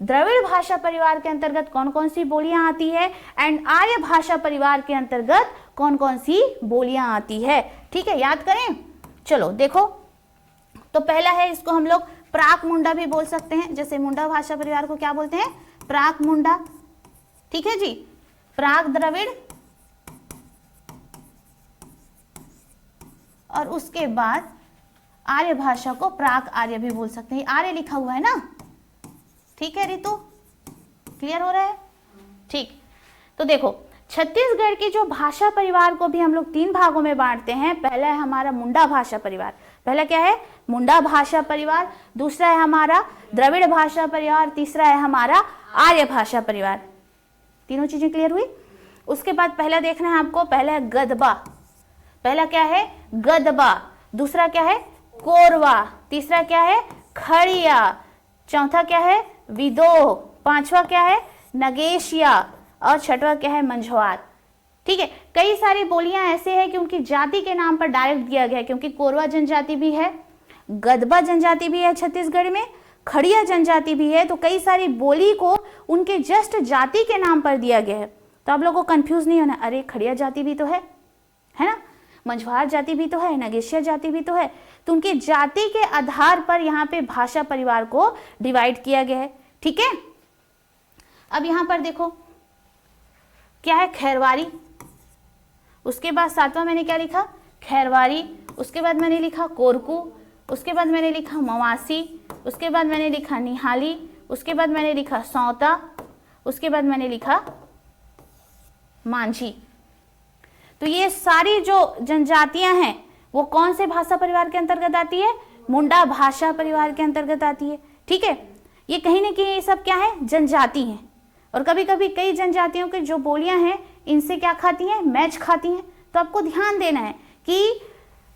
द्रविड़ भाषा परिवार के अंतर्गत कौन कौन सी बोलियां आती है, एंड आर्य भाषा परिवार के अंतर्गत कौन कौन सी बोलियां आती है, ठीक है। याद करें, चलो देखो। तो पहला है, इसको हम लोग प्राक मुंडा भी बोल सकते हैं। जैसे मुंडा भाषा परिवार को क्या बोलते हैं? प्राक मुंडा, ठीक है जी। प्राक द्रविड़, और उसके बाद आर्य भाषा को प्राक आर्य भी बोल सकते हैं। आर्य लिखा हुआ है ना, ठीक है रितु, क्लियर हो रहा है? ठीक। तो देखो, छत्तीसगढ़ की जो भाषा परिवार को भी हम लोग 3 भागों में बांटते हैं। पहला है हमारा मुंडा भाषा परिवार। पहला क्या है? मुंडा भाषा परिवार। दूसरा है हमारा द्रविड़ भाषा परिवार। तीसरा है हमारा आर्य भाषा परिवार। तीनों चीजें क्लियर हुई? उसके बाद पहला देखना है आपको, पहला है गदबा। पहला क्या है? गदबा। दूसरा क्या है? कोरवा। तीसरा क्या है? खड़िया। चौथा क्या है? विदोह। पांचवा क्या है? नगेशिया। और छठवा क्या है? मंझवार। ठीक है। कई सारी बोलियां ऐसे हैं कि उनकी जाति के नाम पर डायरेक्ट दिया गया है, क्योंकि कोरवा जनजाति भी है, गदबा जनजाति भी है छत्तीसगढ़ में, खड़िया जनजाति भी है। तो कई सारी बोली को उनके जस्ट जाति के नाम पर दिया गया है। तो आप लोगों को कंफ्यूज नहीं होना, अरे खड़िया जाति भी तो है ना, मंझवार जाति भी तो है, नगेशिया जाति भी तो है। तो उनकी जाति के आधार पर यहाँ पे भाषा परिवार को डिवाइड किया गया है। ठीक है। अब यहाँ पर देखो क्या है? खैरवारी। उसके बाद 7वां मैंने क्या लिखा? खैरवारी। उसके बाद मैंने लिखा कोरकू। उसके बाद मैंने लिखा मवासी। उसके बाद मैंने लिखा निहाली। उसके बाद मैंने लिखा सौता। उसके बाद मैंने लिखा मांझी। तो ये सारी जो जनजातियां हैं वो कौन से भाषा परिवार के अंतर्गत आती है? मुंडा भाषा परिवार के अंतर्गत आती है। ठीक है, ये कहीं ना कहीं ये सब क्या है? जनजाति हैं। और कभी कभी कई जनजातियों की जो बोलियां हैं इनसे क्या खाती हैं? मैच खाती हैं। तो आपको ध्यान देना है कि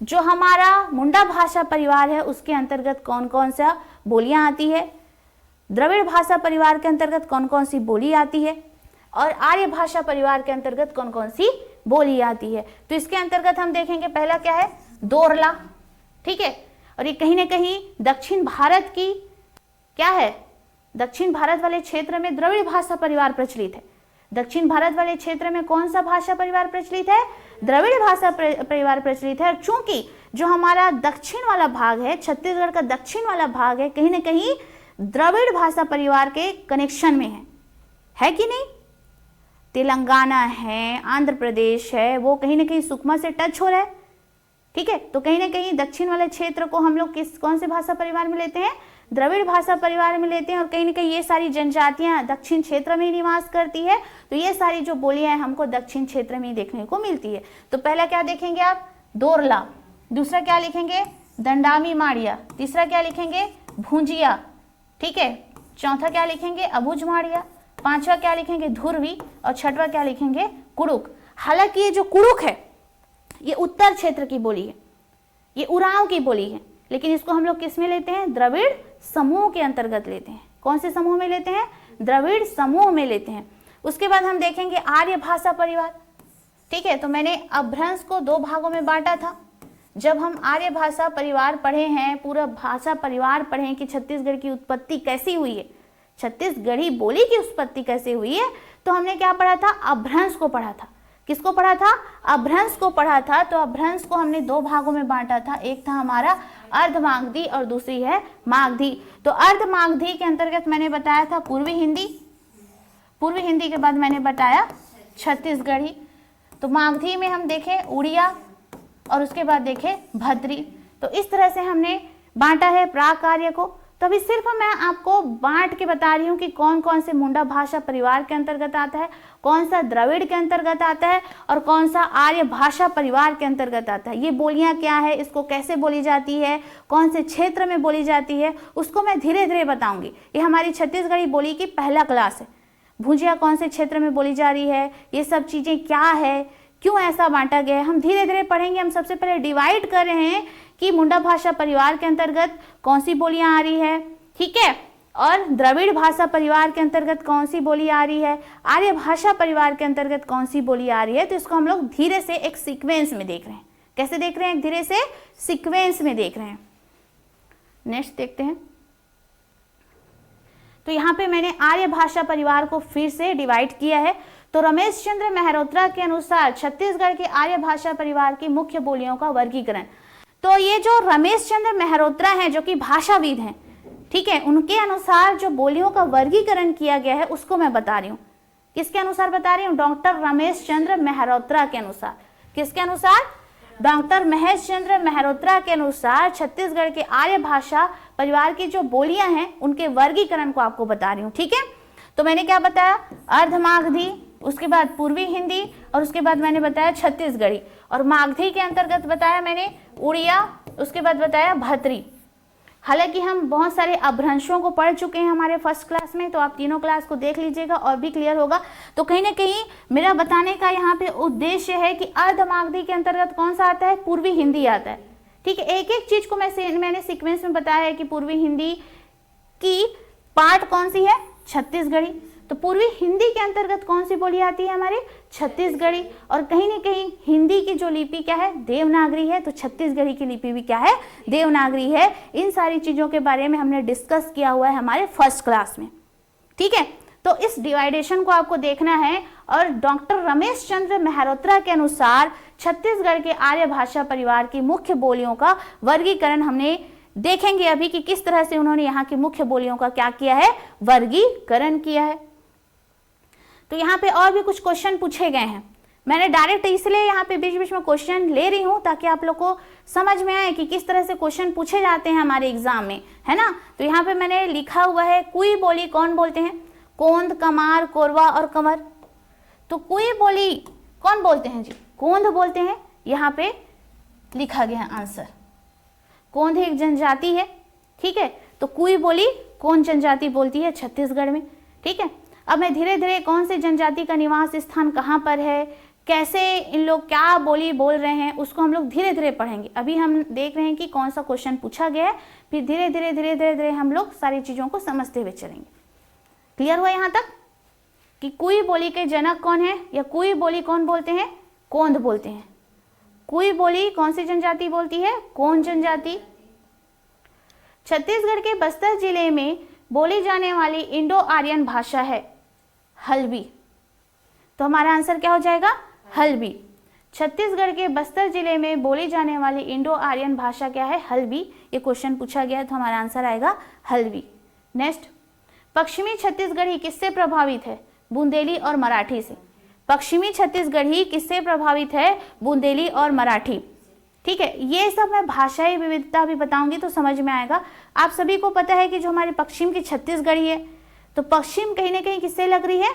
जो हमारा मुंडा भाषा परिवार है उसके अंतर्गत कौन कौन सा बोलियां आती है, द्रविड़ भाषा परिवार के अंतर्गत कौन कौन सी बोली आती है, और आर्य भाषा परिवार के अंतर्गत कौन कौन सी बोली आती है। तो इसके अंतर्गत हम देखेंगे पहला क्या है? दोरला। ठीक है, और ये कहीं ना कहीं दक्षिण भारत की क्या है? दक्षिण भारत वाले क्षेत्र में द्रविड़ भाषा परिवार प्रचलित है। दक्षिण भारत वाले क्षेत्र में कौन सा भाषा परिवार प्रचलित है? द्रविड़ भाषा परिवार प्रचलित है। और चूंकि जो हमारा दक्षिण वाला भाग है, छत्तीसगढ़ का दक्षिण वाला भाग है, कहीं ना कहीं द्रविड़ भाषा परिवार के कनेक्शन में है कि नहीं? तेलंगाना है, आंध्र प्रदेश है, वो कहीं ना कहीं सुकमा से टच हो रहा है। ठीक है, तो कहीं ना कहीं दक्षिण वाले क्षेत्र को हम लोग कौन से भाषा परिवार में लेते हैं? द्रविड़ भाषा परिवार में लेते हैं। और कहीं ना कहीं ये सारी जनजातियां दक्षिण क्षेत्र में ही निवास करती है, तो ये सारी जो बोलियां हैं हमको दक्षिण क्षेत्र में ही देखने को मिलती है। तो पहला क्या देखेंगे आप? दोरला। दूसरा क्या लिखेंगे? दंडामी माड़िया। तीसरा क्या लिखेंगे? भूंजिया। ठीक है, चौथा क्या लिखेंगे? अबुझ माड़िया। पांचवा क्या लिखेंगे? धुरवी। और छठवा क्या लिखेंगे? कुड़ुक। हालांकि ये जो कुड़ुक है ये उत्तर क्षेत्र की बोली है, ये उरांव की बोली है, लेकिन इसको हम लोग किस में लेते हैं? द्रविड़ समूह के अंतर्गत लेते हैं। कौन से समूह में लेते हैं? द्रविड़ समूह में लेते हैं। उसके बाद हम देखेंगे आर्य भाषा परिवार। ठीक है, तो मैंने अपभ्रंश को दो भागों में बांटा था। जब हम आर्य भाषा परिवार पढ़े हैं, पूरा भाषा परिवार पढ़े हैं कि छत्तीसगढ़ की उत्पत्ति कैसी हुई है, छत्तीसगढ़ी बोली की उत्पत्ति कैसे हुई है, तो हमने क्या पढ़ा था? अपभ्रंश को पढ़ा था। किसको पढ़ा था? अपभ्रंश को पढ़ा था। तो अपभ्रंश को हमने दो भागों में बांटा था, एक था हमारा अर्धमागधी और दूसरी है मागधी। तो अर्धमागधी के अंतर्गत मैंने बताया था पूर्वी हिंदी, पूर्वी हिंदी के बाद मैंने बताया छत्तीसगढ़ी। तो मागधी में हम देखें उड़िया और उसके बाद देखें भद्री। तो इस तरह से हमने बांटा है प्राक आर्य को। तो अभी सिर्फ मैं आपको बांट के बता रही हूँ कि कौन कौन से मुंडा भाषा परिवार के अंतर्गत आता है, कौन सा द्रविड़ के अंतर्गत आता है और कौन सा आर्य भाषा परिवार के अंतर्गत आता है। ये बोलियां क्या है, इसको कैसे बोली जाती है, कौन से क्षेत्र में बोली जाती है, उसको मैं धीरे धीरे बताऊंगी। ये हमारी छत्तीसगढ़ी बोली की पहला क्लास है। भुजिया कौन से क्षेत्र में बोली जा रही है, ये सब चीजें क्या है, क्यों ऐसा बांटा गया है, हम धीरे धीरे पढ़ेंगे। हम सबसे पहले डिवाइड कर रहे हैं कि मुंडा भाषा परिवार के अंतर्गत कौन सी बोलियां आ रही है, ठीक है, और द्रविड़ भाषा परिवार के अंतर्गत कौन सी बोली आ रही है, आर्य भाषा परिवार के अंतर्गत कौन सी बोली आ रही है। तो इसको हम लोग धीरे से एक सीक्वेंस में देख रहे हैं। कैसे देख रहे हैं? धीरे से सीक्वेंस में देख रहे हैं। नेक्स्ट देखते हैं। तो यहाँ पे मैंने आर्य भाषा परिवार को फिर से डिवाइड किया है। तो रमेश चंद्र मेहरोत्रा के अनुसार छत्तीसगढ़ के आर्य भाषा परिवार की मुख्य बोलियों का वर्गीकरण। तो ये जो रमेश चंद्र मेहरोत्रा हैं जो कि भाषाविद हैं, ठीक है, उनके अनुसार जो बोलियों का वर्गीकरण किया गया है उसको मैं बता रही हूँ। किसके अनुसार बता रही हूँ? डॉक्टर रमेश चंद्र मेहरोत्रा के अनुसार। किसके अनुसार? डॉक्टर महेश चंद्र मेहरोत्रा के अनुसार छत्तीसगढ़ के आर्य भाषा परिवार की जो बोलियां हैं उनके वर्गीकरण को आपको बता रही हूँ। ठीक है, तो मैंने क्या बताया? अर्धमागधी, उसके बाद पूर्वी हिंदी और उसके बाद मैंने बताया छत्तीसगढ़ी, और मागधी के अंतर्गत बताया मैंने उड़िया, उसके बाद बताया भद्री। हालांकि हम बहुत सारे अपभ्रंशों को पढ़ चुके हैं हमारे फर्स्ट क्लास में, तो आप तीनों क्लास को देख लीजिएगा और भी क्लियर होगा। तो कहीं ना कहीं मेरा बताने का यहाँ पे उद्देश्य है कि अर्धमागधी के अंतर्गत कौन सा आता है? पूर्वी हिंदी आता है। ठीक है, एक एक चीज को मैंने सीक्वेंस में बताया है कि पूर्वी हिंदी की पार्ट कौन सी है? छत्तीसगढ़ी। तो पूर्वी हिंदी के अंतर्गत कौन सी बोली आती है? हमारी छत्तीसगढ़ी। और कहीं ना कहीं हिंदी की जो लिपि क्या है? देवनागरी है। तो छत्तीसगढ़ी की लिपि भी क्या है? देवनागरी है। इन सारी चीजों के बारे में हमने डिस्कस किया हुआ है हमारे फर्स्ट क्लास में। ठीक है, तो इस डिवाइडेशन को आपको देखना है। और डॉक्टर रमेश चंद्र मेहरोत्रा के अनुसार छत्तीसगढ़ के आर्य भाषा परिवार की मुख्य बोलियों का वर्गीकरण हमने देखेंगे अभी कि किस तरह से उन्होंने यहाँ की मुख्य बोलियों का क्या किया है? वर्गीकरण किया है। तो यहाँ पे और भी कुछ क्वेश्चन पूछे गए हैं। मैंने डायरेक्ट इसलिए यहाँ पे बीच बीच में क्वेश्चन ले रही हूँ ताकि आप लोग को समझ में आए कि किस तरह से क्वेश्चन पूछे जाते हैं हमारे एग्जाम में, है ना। तो यहाँ पे मैंने लिखा हुआ है कुई बोली कौन बोलते हैं? कोंद, कमार, कोरवा और कंवर। तो कुई बोली कौन बोलते हैं जी? कोंद बोलते हैं। यहाँ पे लिखा गया आंसर। कोंध एक जनजाति है, ठीक है। तो कुई बोली कौन जनजाति बोलती है? छत्तीसगढ़ में, ठीक है। अब मैं धीरे धीरे कौन से जनजाति का निवास स्थान कहाँ पर है, कैसे इन लोग क्या बोली बोल रहे हैं, उसको हम लोग धीरे धीरे पढ़ेंगे। अभी हम देख रहे हैं कि कौन सा क्वेश्चन पूछा गया है, फिर धीरे धीरे धीरे धीरे धीरे हम लोग सारी चीजों को समझते हुए चलेंगे। क्लियर हुआ यहाँ तक कि कुई बोली के जनक कौन है, या कुई बोली कौन बोलते हैं? कोंध बोलते हैं। कुई बोली कौन सी जनजाति बोलती है? कोंध जनजाति। छत्तीसगढ़ के बस्तर जिले में बोली जाने वाली इंडो आर्यन भाषा है हल्बी। तो हमारा आंसर क्या हो जाएगा? हल्बी। छत्तीसगढ़ के बस्तर जिले में बोली जाने वाली इंडो आर्यन भाषा क्या है? हल्बी। ये क्वेश्चन पूछा गया है तो हमारा आंसर आएगा हल्बी। नेक्स्ट, पश्चिमी छत्तीसगढ़ी किससे प्रभावित है? बुंदेली और मराठी से। पश्चिमी छत्तीसगढ़ी किससे प्रभावित है? बुंदेली और मराठी, ठीक है। ये सब मैं भाषाई विविधता भी बताऊंगी तो समझ में आएगा। आप सभी को पता है कि जो हमारे पश्चिम की छत्तीसगढ़ी है, तो पश्चिम कहीं ना कहीं किससे लग रही है?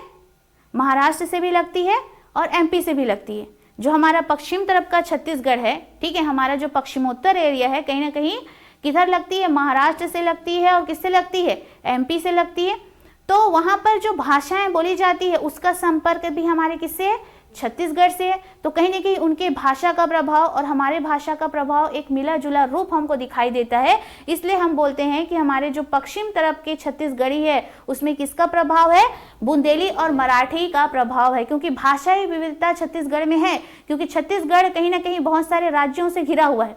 महाराष्ट्र से भी लगती है और एमपी से भी लगती है। जो हमारा पश्चिम तरफ का छत्तीसगढ़ है, ठीक है, हमारा जो पश्चिमोत्तर एरिया है, कहीं ना कहीं किधर लगती है? महाराष्ट्र से लगती है और किससे लगती है? एमपी से लगती है। तो वहां पर जो भाषाएं बोली जाती है उसका संपर्क भी हमारे किससे है? छत्तीसगढ़ से है। तो कहीं ना कहीं उनके भाषा का प्रभाव और हमारे भाषा का प्रभाव एक मिला जुला रूप हमको दिखाई देता है। इसलिए हम बोलते हैं कि हमारे जो पश्चिम तरफ के छत्तीसगढ़ी है उसमें किसका प्रभाव है? बुंदेली और मराठी का प्रभाव है, क्योंकि भाषाई विविधता छत्तीसगढ़ में है। क्योंकि छत्तीसगढ़ कहीं ना कहीं बहुत सारे राज्यों से घिरा हुआ है।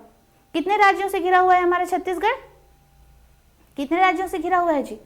कितने राज्यों से घिरा हुआ है हमारा छत्तीसगढ़? कितने राज्यों से घिरा हुआ है जी?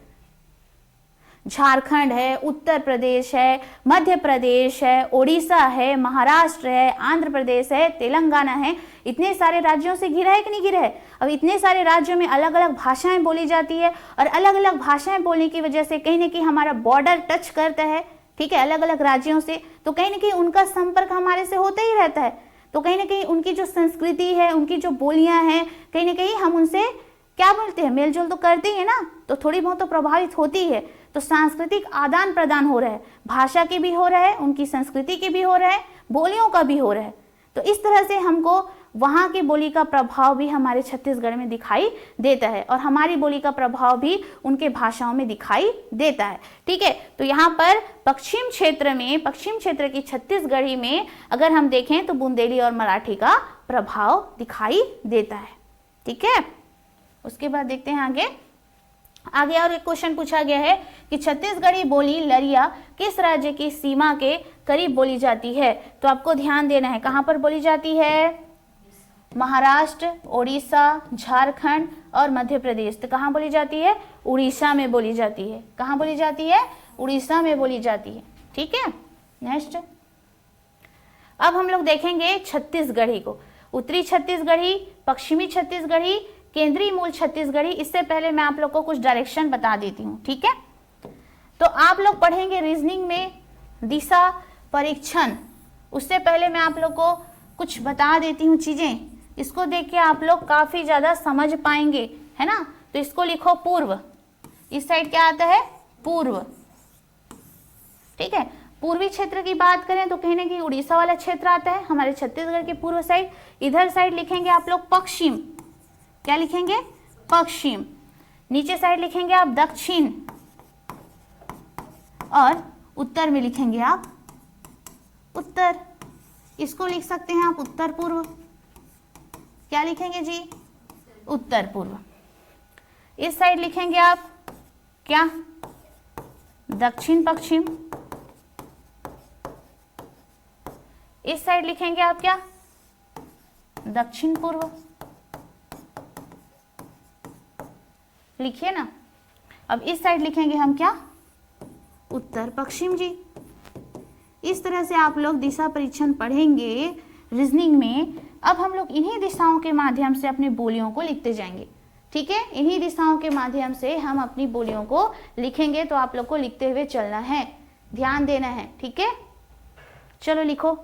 झारखंड है, उत्तर प्रदेश है, मध्य प्रदेश है, उड़ीसा है, महाराष्ट्र है, आंध्र प्रदेश है, तेलंगाना है। इतने सारे राज्यों से घिरा है कि नहीं घिरा है? अब इतने सारे राज्यों में अलग अलग भाषाएं बोली जाती है और अलग अलग भाषाएं बोलने की वजह से कहीं ना कहीं हमारा बॉर्डर टच करता है, ठीक है, अलग अलग राज्यों से। तो कहीं ना कहीं उनका संपर्क हमारे से होता ही रहता है। तो कहीं ना कहीं उनकी जो संस्कृति है, उनकी जो बोलियां हैं, कहीं ना कहीं हम उनसे क्या बोलते हैं? मेलजोल तो करते ही है ना, तो थोड़ी बहुत तो प्रभावित होती है। तो सांस्कृतिक आदान प्रदान हो रहा है, भाषा के भी हो रहा है, उनकी संस्कृति के भी हो रहा है, बोलियों का भी हो रहा है। तो इस तरह से हमको वहां की बोली का प्रभाव भी हमारे छत्तीसगढ़ में दिखाई देता है और हमारी बोली का प्रभाव भी उनके भाषाओं में दिखाई देता है, ठीक है। तो यहाँ पर पश्चिम क्षेत्र की छत्तीसगढ़ी में अगर हम देखें तो बुंदेली और मराठी का प्रभाव दिखाई देता है, ठीक है। उसके बाद देखते हैं आगे और एक क्वेश्चन पूछा गया है कि छत्तीसगढ़ी बोली लरिया किस राज्य की सीमा के करीब बोली जाती है? तो आपको ध्यान देना है, कहां पर बोली जाती है? महाराष्ट्र, उड़ीसा, झारखंड और मध्य प्रदेश। तो कहां बोली जाती है? उड़ीसा में बोली जाती है। कहां बोली जाती है? उड़ीसा में बोली जाती है, ठीक है। नेक्स्ट, अब हम लोग देखेंगे छत्तीसगढ़ी को। उत्तरी छत्तीसगढ़ी, पश्चिमी छत्तीसगढ़ी, केंद्रीय मूल छत्तीसगढ़ी। इससे पहले मैं आप लोग को कुछ डायरेक्शन बता देती हूँ, ठीक है। तो आप लोग पढ़ेंगे रीजनिंग में दिशा परीक्षण। उससे पहले मैं आप लोग को कुछ बता देती हूँ चीजें, इसको देख के आप लोग काफी ज्यादा समझ पाएंगे, है ना। तो इसको लिखो पूर्व। इस साइड क्या आता है? पूर्व, ठीक है। पूर्वी क्षेत्र की बात करें तो कहीं ना कहीं उड़ीसा वाला क्षेत्र आता है हमारे छत्तीसगढ़ के पूर्व साइड। इधर साइड लिखेंगे आप लोग पश्चिम। क्या लिखेंगे? पश्चिम। नीचे साइड लिखेंगे आप दक्षिण और उत्तर में लिखेंगे आप उत्तर। इसको लिख सकते हैं आप उत्तर पूर्व। क्या लिखेंगे जी? उत्तर पूर्व। इस साइड लिखेंगे आप क्या? दक्षिण पश्चिम। इस साइड लिखेंगे आप क्या? दक्षिण पूर्व। लिखिए ना। अब इस साइड लिखेंगे हम क्या? उत्तर पश्चिम जी। इस तरह से आप लोग दिशा परीक्षण पढ़ेंगे रीजनिंग में। अब हम लोग इन्हीं दिशाओं के माध्यम से अपनी बोलियों को लिखते जाएंगे, ठीक है। इन्हीं दिशाओं के माध्यम से हम अपनी बोलियों को लिखेंगे। तो आप लोग को लिखते हुए चलना है, ध्यान देना है, ठीक है। चलो लिखो।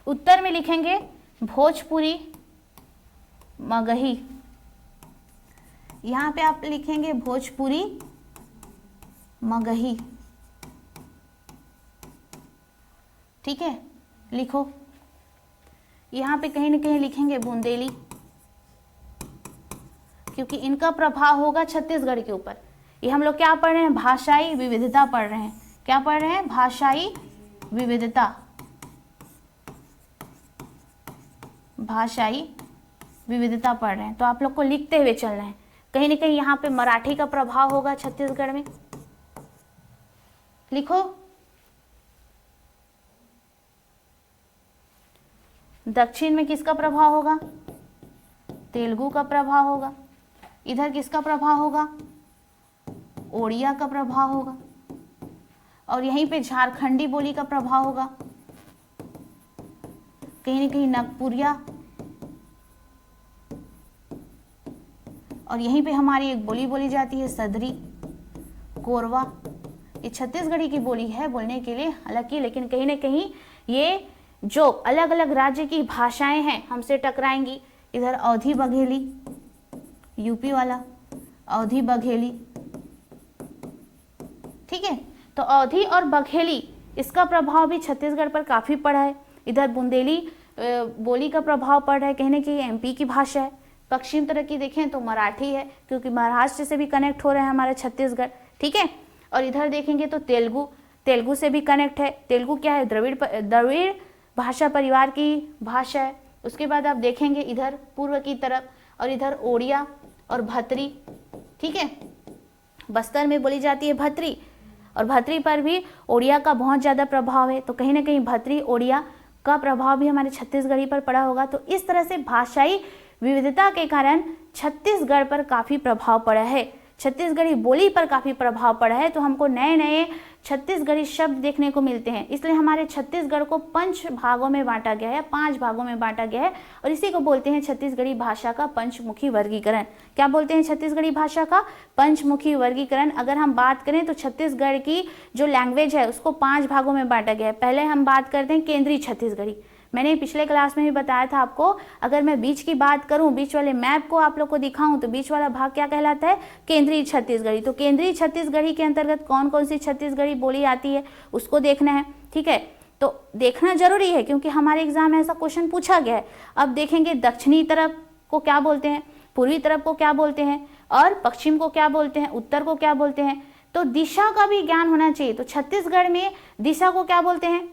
उत्तर में लिखेंगे भोजपुरी, मगही। यहां पे आप लिखेंगे भोजपुरी, मगही, ठीक है। लिखो। यहाँ पे कहीं ना कहीं लिखेंगे बुंदेली, क्योंकि इनका प्रभाव होगा छत्तीसगढ़ के ऊपर। ये हम लोग क्या पढ़ रहे हैं, भाषाई विविधता पढ़ रहे हैं। क्या पढ़ रहे हैं, भाषाई विविधता, भाषाई विविधता पढ़ रहे हैं। तो आप लोग को लिखते हुए चलना है। कहीं ना कहीं यहाँ पे मराठी का प्रभाव होगा छत्तीसगढ़ में, लिखो। दक्षिण में किसका प्रभाव होगा, तेलुगु का प्रभाव होगा। इधर किसका प्रभाव होगा, ओडिया का प्रभाव होगा। और यहीं पे झारखंडी बोली का प्रभाव होगा, कहीं ना कहीं नागपुरिया। और यहीं पे हमारी एक बोली बोली जाती है सदरी, कोरवा। ये छत्तीसगढ़ी की बोली है बोलने के लिए, हालांकि लेकिन कहीं ना कहीं ये जो अलग अलग राज्य की भाषाएं हैं हमसे टकराएंगी। इधर अवधी बघेली, यूपी वाला अवधी बघेली, ठीक है। तो अवधी और बघेली इसका प्रभाव भी छत्तीसगढ़ पर काफी पड़ा है। इधर बुंदेली बोली का प्रभाव पड़ रहा है, कहीं ना कहीं एमपी की भाषा है। पश्चिम तरफ की देखें तो मराठी है, क्योंकि महाराष्ट्र से भी कनेक्ट हो रहे हैं हमारे छत्तीसगढ़, ठीक है। और इधर देखेंगे तो तेलुगु से भी कनेक्ट है। तेलुगु क्या है, द्रविड़ भाषा परिवार की भाषा है। उसके बाद आप देखेंगे इधर पूर्व की तरफ, और इधर ओडिया और भतरी, ठीक है। बस्तर में बोली जाती है भतरी, और भतरी पर भी ओडिया का बहुत ज़्यादा प्रभाव है। तो कहीं ना कहीं भतरी ओडिया का प्रभाव भी हमारे छत्तीसगढ़ी पर पड़ा होगा। तो इस तरह से भाषाई विविधता के कारण छत्तीसगढ़ पर काफ़ी प्रभाव पड़ा है, छत्तीसगढ़ी बोली पर काफ़ी प्रभाव पड़ा है। तो हमको नए नए छत्तीसगढ़ी शब्द देखने को मिलते हैं। इसलिए हमारे छत्तीसगढ़ को 5 भागों में बांटा गया है, 5 भागों में बांटा गया है। और इसी को बोलते हैं छत्तीसगढ़ी भाषा का पंचमुखी वर्गीकरण। क्या बोलते हैं छत्तीसगढ़ी भाषा का पंचमुखी वर्गीकरण। अगर हम बात करें तो छत्तीसगढ़ की जो लैंग्वेज है उसको 5 भागों में बांटा गया है। पहले हम बात करते हैं केंद्रीय छत्तीसगढ़ी। मैंने पिछले क्लास में भी बताया था आपको। अगर मैं बीच की बात करूं, बीच वाले मैप को आप लोग को दिखाऊं, तो बीच वाला भाग क्या कहलाता है, केंद्रीय छत्तीसगढ़ी। तो केंद्रीय छत्तीसगढ़ी के अंतर्गत कौन कौन सी छत्तीसगढ़ी बोली आती है उसको देखना है, ठीक है। तो देखना जरूरी है, क्योंकि हमारे एग्जाम में ऐसा क्वेश्चन पूछा गया है। अब देखेंगे दक्षिणी तरफ को क्या बोलते हैं, पूर्वी तरफ को क्या बोलते हैं, और पश्चिम को क्या बोलते हैं, उत्तर को क्या बोलते हैं। तो दिशा का भी ज्ञान होना चाहिए। तो छत्तीसगढ़ में दिशा को क्या बोलते हैं,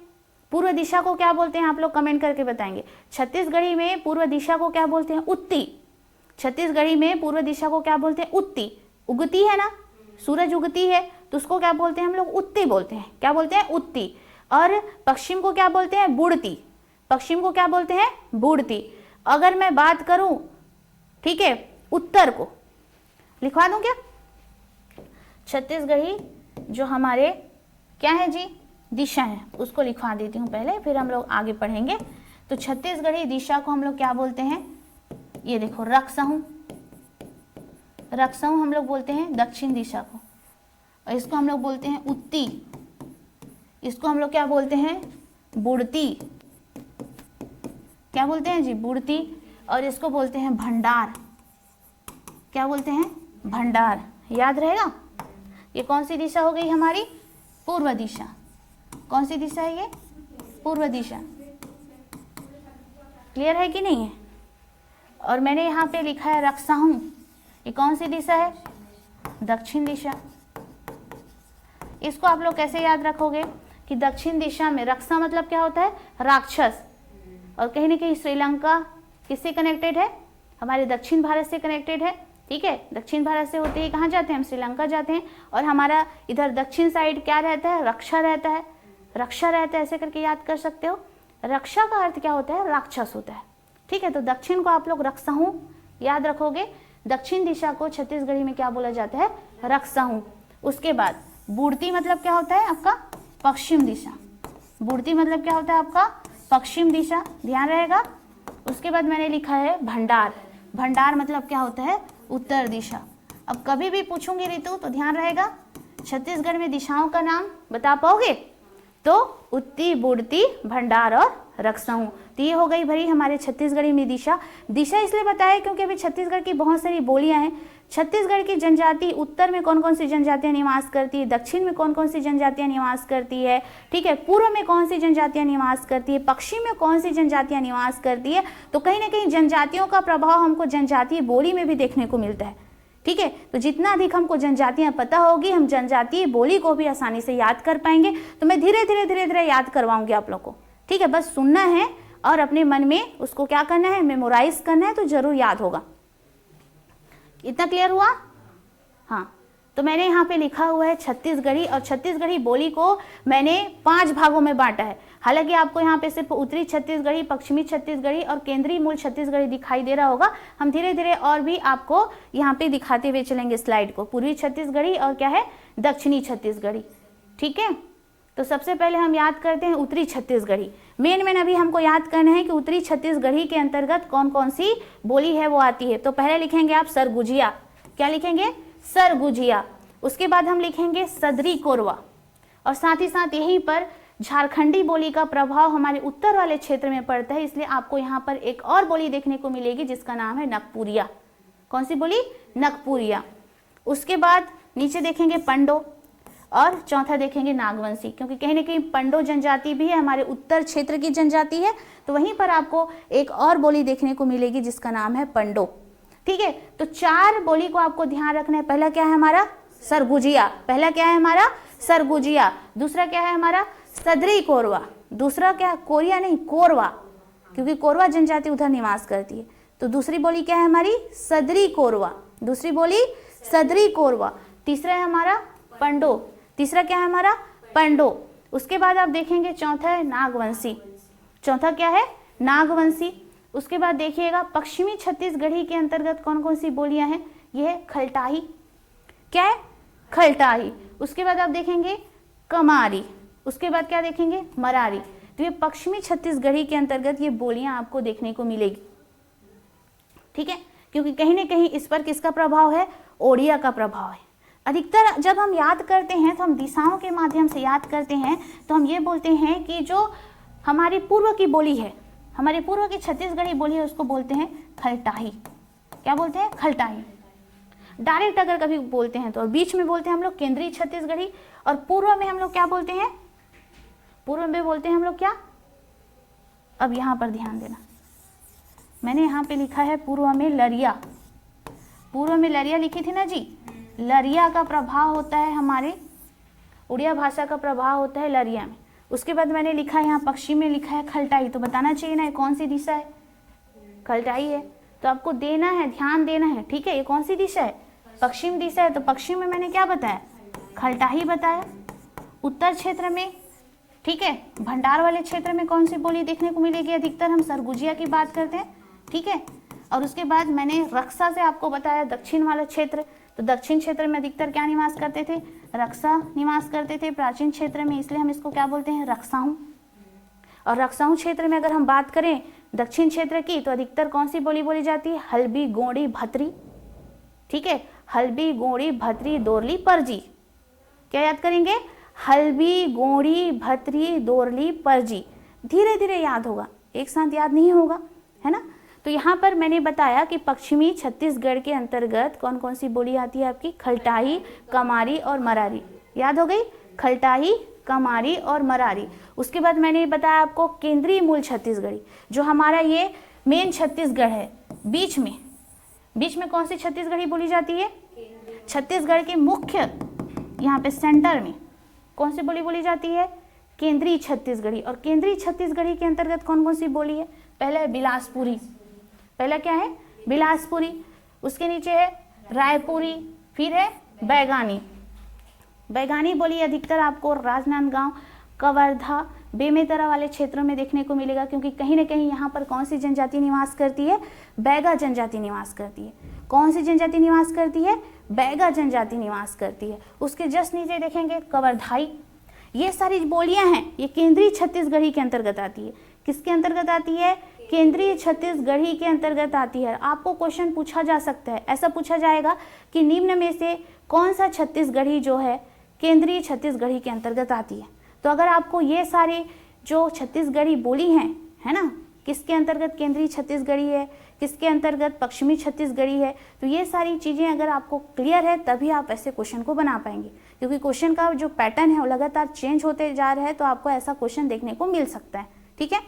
पूर्व दिशा को क्या बोलते हैं, आप लोग कमेंट करके बताएंगे। छत्तीसगढ़ी में पूर्व दिशा को क्या बोलते हैं, उत्ती। छत्तीसगढ़ी में पूर्व दिशा को क्या बोलते हैं, उत्ती। उगती है ना, सूरज उगती है तो उसको क्या बोलते हैं हम लोग, उत्ती बोलते हैं। क्या बोलते हैं, उत्ती। और पश्चिम को क्या बोलते हैं, बुड़ती। पश्चिम को क्या बोलते हैं, बुड़ती। अगर मैं बात करूं, ठीक है, उत्तर को लिखवा दूं क्या, छत्तीसगढ़ी जो हमारे क्या है जी, दिशा है, उसको लिखवा देती हूँ पहले, फिर हम लोग आगे पढ़ेंगे। तो छत्तीसगढ़ी दिशा को हम लोग क्या बोलते हैं, ये देखो रक्सहू। रक्सहू हम लोग बोलते हैं दक्षिण दिशा को, और इसको हम लोग बोलते हैं उत्ती। इसको हम लोग क्या बोलते हैं, बुड़ती। क्या बोलते हैं जी, बुड़ती। और इसको बोलते हैं भंडार। क्या बोलते हैं, भंडार। याद रहेगा। ये कौन सी दिशा हो गई हमारी, पूर्व दिशा। कौन सी दिशा है ये, पूर्व दिशा। क्लियर है कि नहीं है। और मैंने यहाँ पे लिखा है रक्सहू, ये कौन सी दिशा है, दक्षिण दिशा। इसको आप लोग कैसे याद रखोगे कि दक्षिण दिशा में रक्षा मतलब क्या होता है, राक्षस। और कहीं ना कहीं श्रीलंका किससे कनेक्टेड है, हमारे दक्षिण भारत से कनेक्टेड है, ठीक है। दक्षिण भारत से होते ही कहाँ जाते हैं हम, श्रीलंका जाते हैं। और हमारा इधर दक्षिण साइड क्या रहता है, रक्षा रहता है। रक्षा रहता है, ऐसे करके याद कर सकते हो। रक्षा का अर्थ क्या होता है, राक्षस होता है, ठीक है। तो दक्षिण को आप लोग रक्सहू याद रखोगे। दक्षिण दिशा को छत्तीसगढ़ी में क्या बोला जाता है, रक्सहू। उसके बाद बुड़ती मतलब क्या होता है आपका, पश्चिम दिशा। बुड़ती मतलब क्या होता है आपका, पश्चिम दिशा, ध्यान रहेगा। उसके बाद मैंने लिखा है भंडार। भंडार मतलब क्या होता है, उत्तर दिशा। अब कभी भी पूछूंगी ऋतु तो ध्यान रहेगा, छत्तीसगढ़ में दिशाओं का नाम बता पाओगे तो उत्ती, बुड़ती, भंडार और रक्सहू। तो ये हो गई भरी हमारे छत्तीसगढ़ी में दिशा। दिशा इसलिए बताया क्योंकि अभी छत्तीसगढ़ की बहुत सारी बोलियां हैं छत्तीसगढ़ की जनजाति उत्तर में कौन कौन सी जनजातियां निवास करती है, दक्षिण में कौन कौन सी जनजातियां निवास करती है, ठीक है, पूर्व में कौन सी जनजातियां निवास करती है, पश्चिम में कौन सी जनजातियां निवास करती है। तो कहीं ना कहीं जनजातियों का प्रभाव हमको जनजातीय बोली में भी देखने को मिलता है, ठीक है। तो जितना अधिक हमको जनजातियां पता होगी, हम जनजातीय बोली को भी आसानी से याद कर पाएंगे। तो मैं धीरे धीरे याद करवाऊंगी आप लोग को, ठीक है। बस सुनना है और अपने मन में उसको क्या करना है, मेमोराइज करना है, तो जरूर याद होगा। इतना क्लियर हुआ? हाँ, तो मैंने यहाँ पे लिखा हुआ है छत्तीसगढ़ी, और छत्तीसगढ़ी बोली को मैंने 5 भागों में बांटा है। हालांकि आपको यहाँ पे सिर्फ उत्तरी छत्तीसगढ़ी, पश्चिमी छत्तीसगढ़ी और केंद्रीय मूल छत्तीसगढ़ी दिखाई दे रहा होगा। हम धीरे धीरे और भी आपको यहाँ पे दिखाते हुए चलेंगे स्लाइड को, पूर्वी छत्तीसगढ़ी और क्या है, दक्षिणी छत्तीसगढ़ी, ठीक है। तो सबसे पहले हम याद करते हैं उत्तरी छत्तीसगढ़ी। मेन अभी हमको याद करना है कि उत्तरी छत्तीसगढ़ी के अंतर्गत कौन कौन सी बोली है वो आती है। तो पहले लिखेंगे आप सरगुजिया, क्या लिखेंगे, सरगुजिया। उसके बाद हम लिखेंगे सदरी कोरवा, और साथ ही साथ यहीं पर झारखंडी बोली का प्रभाव हमारे उत्तर वाले क्षेत्र में पड़ता है, इसलिए आपको यहाँ पर एक और बोली देखने को मिलेगी जिसका नाम है नगपुरिया। कौन सी बोली, नगपुरिया। उसके बाद नीचे देखेंगे पंडो, और चौथा देखेंगे नागवंशी, क्योंकि कहीं ना कहीं पंडो जनजाति भी है, हमारे उत्तर क्षेत्र की जनजाति है। तो वहीं पर आपको एक और बोली देखने को मिलेगी जिसका नाम है पंडो, ठीक है। तो 4 बोली को आपको ध्यान रखना है। पहला क्या है हमारा, सरगुजिया। पहला क्या है हमारा, सरगुजिया। दूसरा क्या है हमारा, सदरी कोरवा। दूसरा क्या, कोरिया नहीं, कोरवा, क्योंकि कोरवा जनजाति उधर निवास करती है। तो दूसरी बोली क्या है हमारी, सदरी कोरवा। दूसरी बोली सदरी कोरवा। तीसरा है हमारा पंडो। तीसरा क्या है हमारा, पंडो। उसके बाद आप देखेंगे चौथा है नागवंशी। चौथा क्या है, नागवंशी। उसके बाद देखिएगा पश्चिमी छत्तीसगढ़ी के अंतर्गत कौन कौन सी बोलियां हैं, ये है खलटाही। क्या है, खलटाही। उसके बाद आप देखेंगे कमारी। उसके बाद क्या देखेंगे, मरारी। तो ये पश्चिमी छत्तीसगढ़ी के अंतर्गत ये बोलियां आपको देखने को मिलेगी, ठीक है, क्योंकि कहीं ना कहीं इस पर किसका प्रभाव है, ओडिया का प्रभाव है। अधिकतर जब हम याद करते हैं तो हम दिशाओं के माध्यम से याद करते हैं। तो हम ये बोलते हैं कि जो हमारी पूर्व की बोली है, हमारी पूर्व की छत्तीसगढ़ी बोली है, उसको बोलते हैं खलटाही। क्या बोलते हैं, खलटाही। डायरेक्ट अगर कभी बोलते हैं तो, और बीच में बोलते हैं हम लोग केंद्रीय छत्तीसगढ़ी, और पूर्व में हम लोग क्या बोलते हैं, पूर्व में बोलते हैं हम लोग क्या। अब यहाँ पर ध्यान देना, मैंने यहाँ पे लिखा है पूर्व में लरिया। पूर्व में लरिया लिखी थी ना जी। लरिया का प्रभाव होता है हमारे उड़िया भाषा का प्रभाव होता है लरिया में। उसके बाद मैंने लिखा है यहाँ पश्चिम में लिखा है खलटाई। तो बताना चाहिए ना ये कौन सी दिशा है, खलटाई है। तो आपको देना है, ध्यान देना है, ठीक है। ये कौन सी दिशा है, पश्चिम दिशा है। तो पश्चिम में मैंने क्या बताया, खलटाही बताया। उत्तर क्षेत्र में, ठीक है, भंडार वाले क्षेत्र में कौन सी बोली देखने को मिलेगी, अधिकतर हम सरगुजिया की बात करते हैं, ठीक है। और उसके बाद मैंने रक्षा से आपको बताया दक्षिण वाला क्षेत्र। तो दक्षिण क्षेत्र में अधिकतर क्या निवास करते थे, रक्षा निवास करते थे प्राचीन क्षेत्र में, इसलिए हम इसको क्या बोलते हैं, रक्षाऊ। और रक्षाऊ क्षेत्र में अगर हम बात करें दक्षिण क्षेत्र की, तो अधिकतर कौन सी बोली बोली जाती है, हल्बी, गोंडी, भतरी, ठीक है। हल्बी, गोंडी, भतरी, दोरली, परजी। क्या याद करेंगे, हल्बी, गोंडी, भतरी, दोरली, परजी। धीरे धीरे याद होगा, एक साथ याद नहीं होगा, है ना। तो यहाँ पर मैंने बताया कि पश्चिमी छत्तीसगढ़ के अंतर्गत कौन कौन सी बोली आती है आपकी, खलटाही, कमारी और मरारी। याद हो गई, खलटाही, कमारी और मरारी। उसके बाद मैंने बताया आपको केंद्रीय मूल छत्तीसगढ़ी, जो हमारा ये मेन छत्तीसगढ़ है। बीच में कौन सी छत्तीसगढ़ी बोली जाती है, छत्तीसगढ़ के मुख्य यहाँ पे सेंटर में कौन सी बोली बोली जाती है, केंद्रीय छत्तीसगढ़ी। और केंद्रीय छत्तीसगढ़ी के अंतर्गत कौन कौन सी बोली है, पहला है बिलासपुरी। पहला क्या है, बिलासपुरी। उसके नीचे है रायपुरी, फिर है बैगानी। बैगानी बोली अधिकतर आपको राजनांदगांव, कवर्धा, बेमेतरा वाले क्षेत्रों में देखने को मिलेगा, क्योंकि कहीं ना कहीं यहाँ पर कौन सी जनजाति निवास करती है, बैगा जनजाति निवास करती है। कौन सी जनजाति निवास करती है, बैगा जनजाति निवास करती है। उसके जस्ट नीचे देखेंगे कवर्धाई। ये सारी बोलियां हैं, ये केंद्रीय छत्तीसगढ़ी के अंतर्गत आती है। किसके अंतर्गत आती है, केंद्रीय छत्तीसगढ़ी के अंतर्गत आती है। आपको क्वेश्चन पूछा जा सकता है, ऐसा पूछा जाएगा कि निम्न में से कौन सा छत्तीसगढ़ी जो है केंद्रीय छत्तीसगढ़ी के अंतर्गत आती है। तो अगर आपको ये सारी जो छत्तीसगढ़ी बोली हैं, है ना, किसके अंतर्गत केंद्रीय छत्तीसगढ़ी है, किसके अंतर्गत पश्चिमी छत्तीसगढ़ी है। तो ये सारी चीज़ें अगर आपको क्लियर है तभी आप ऐसे क्वेश्चन को बना पाएंगे, क्योंकि क्वेश्चन का जो पैटर्न है वो लगातार चेंज होते जा रहा है, तो आपको ऐसा क्वेश्चन देखने को मिल सकता है। ठीक है,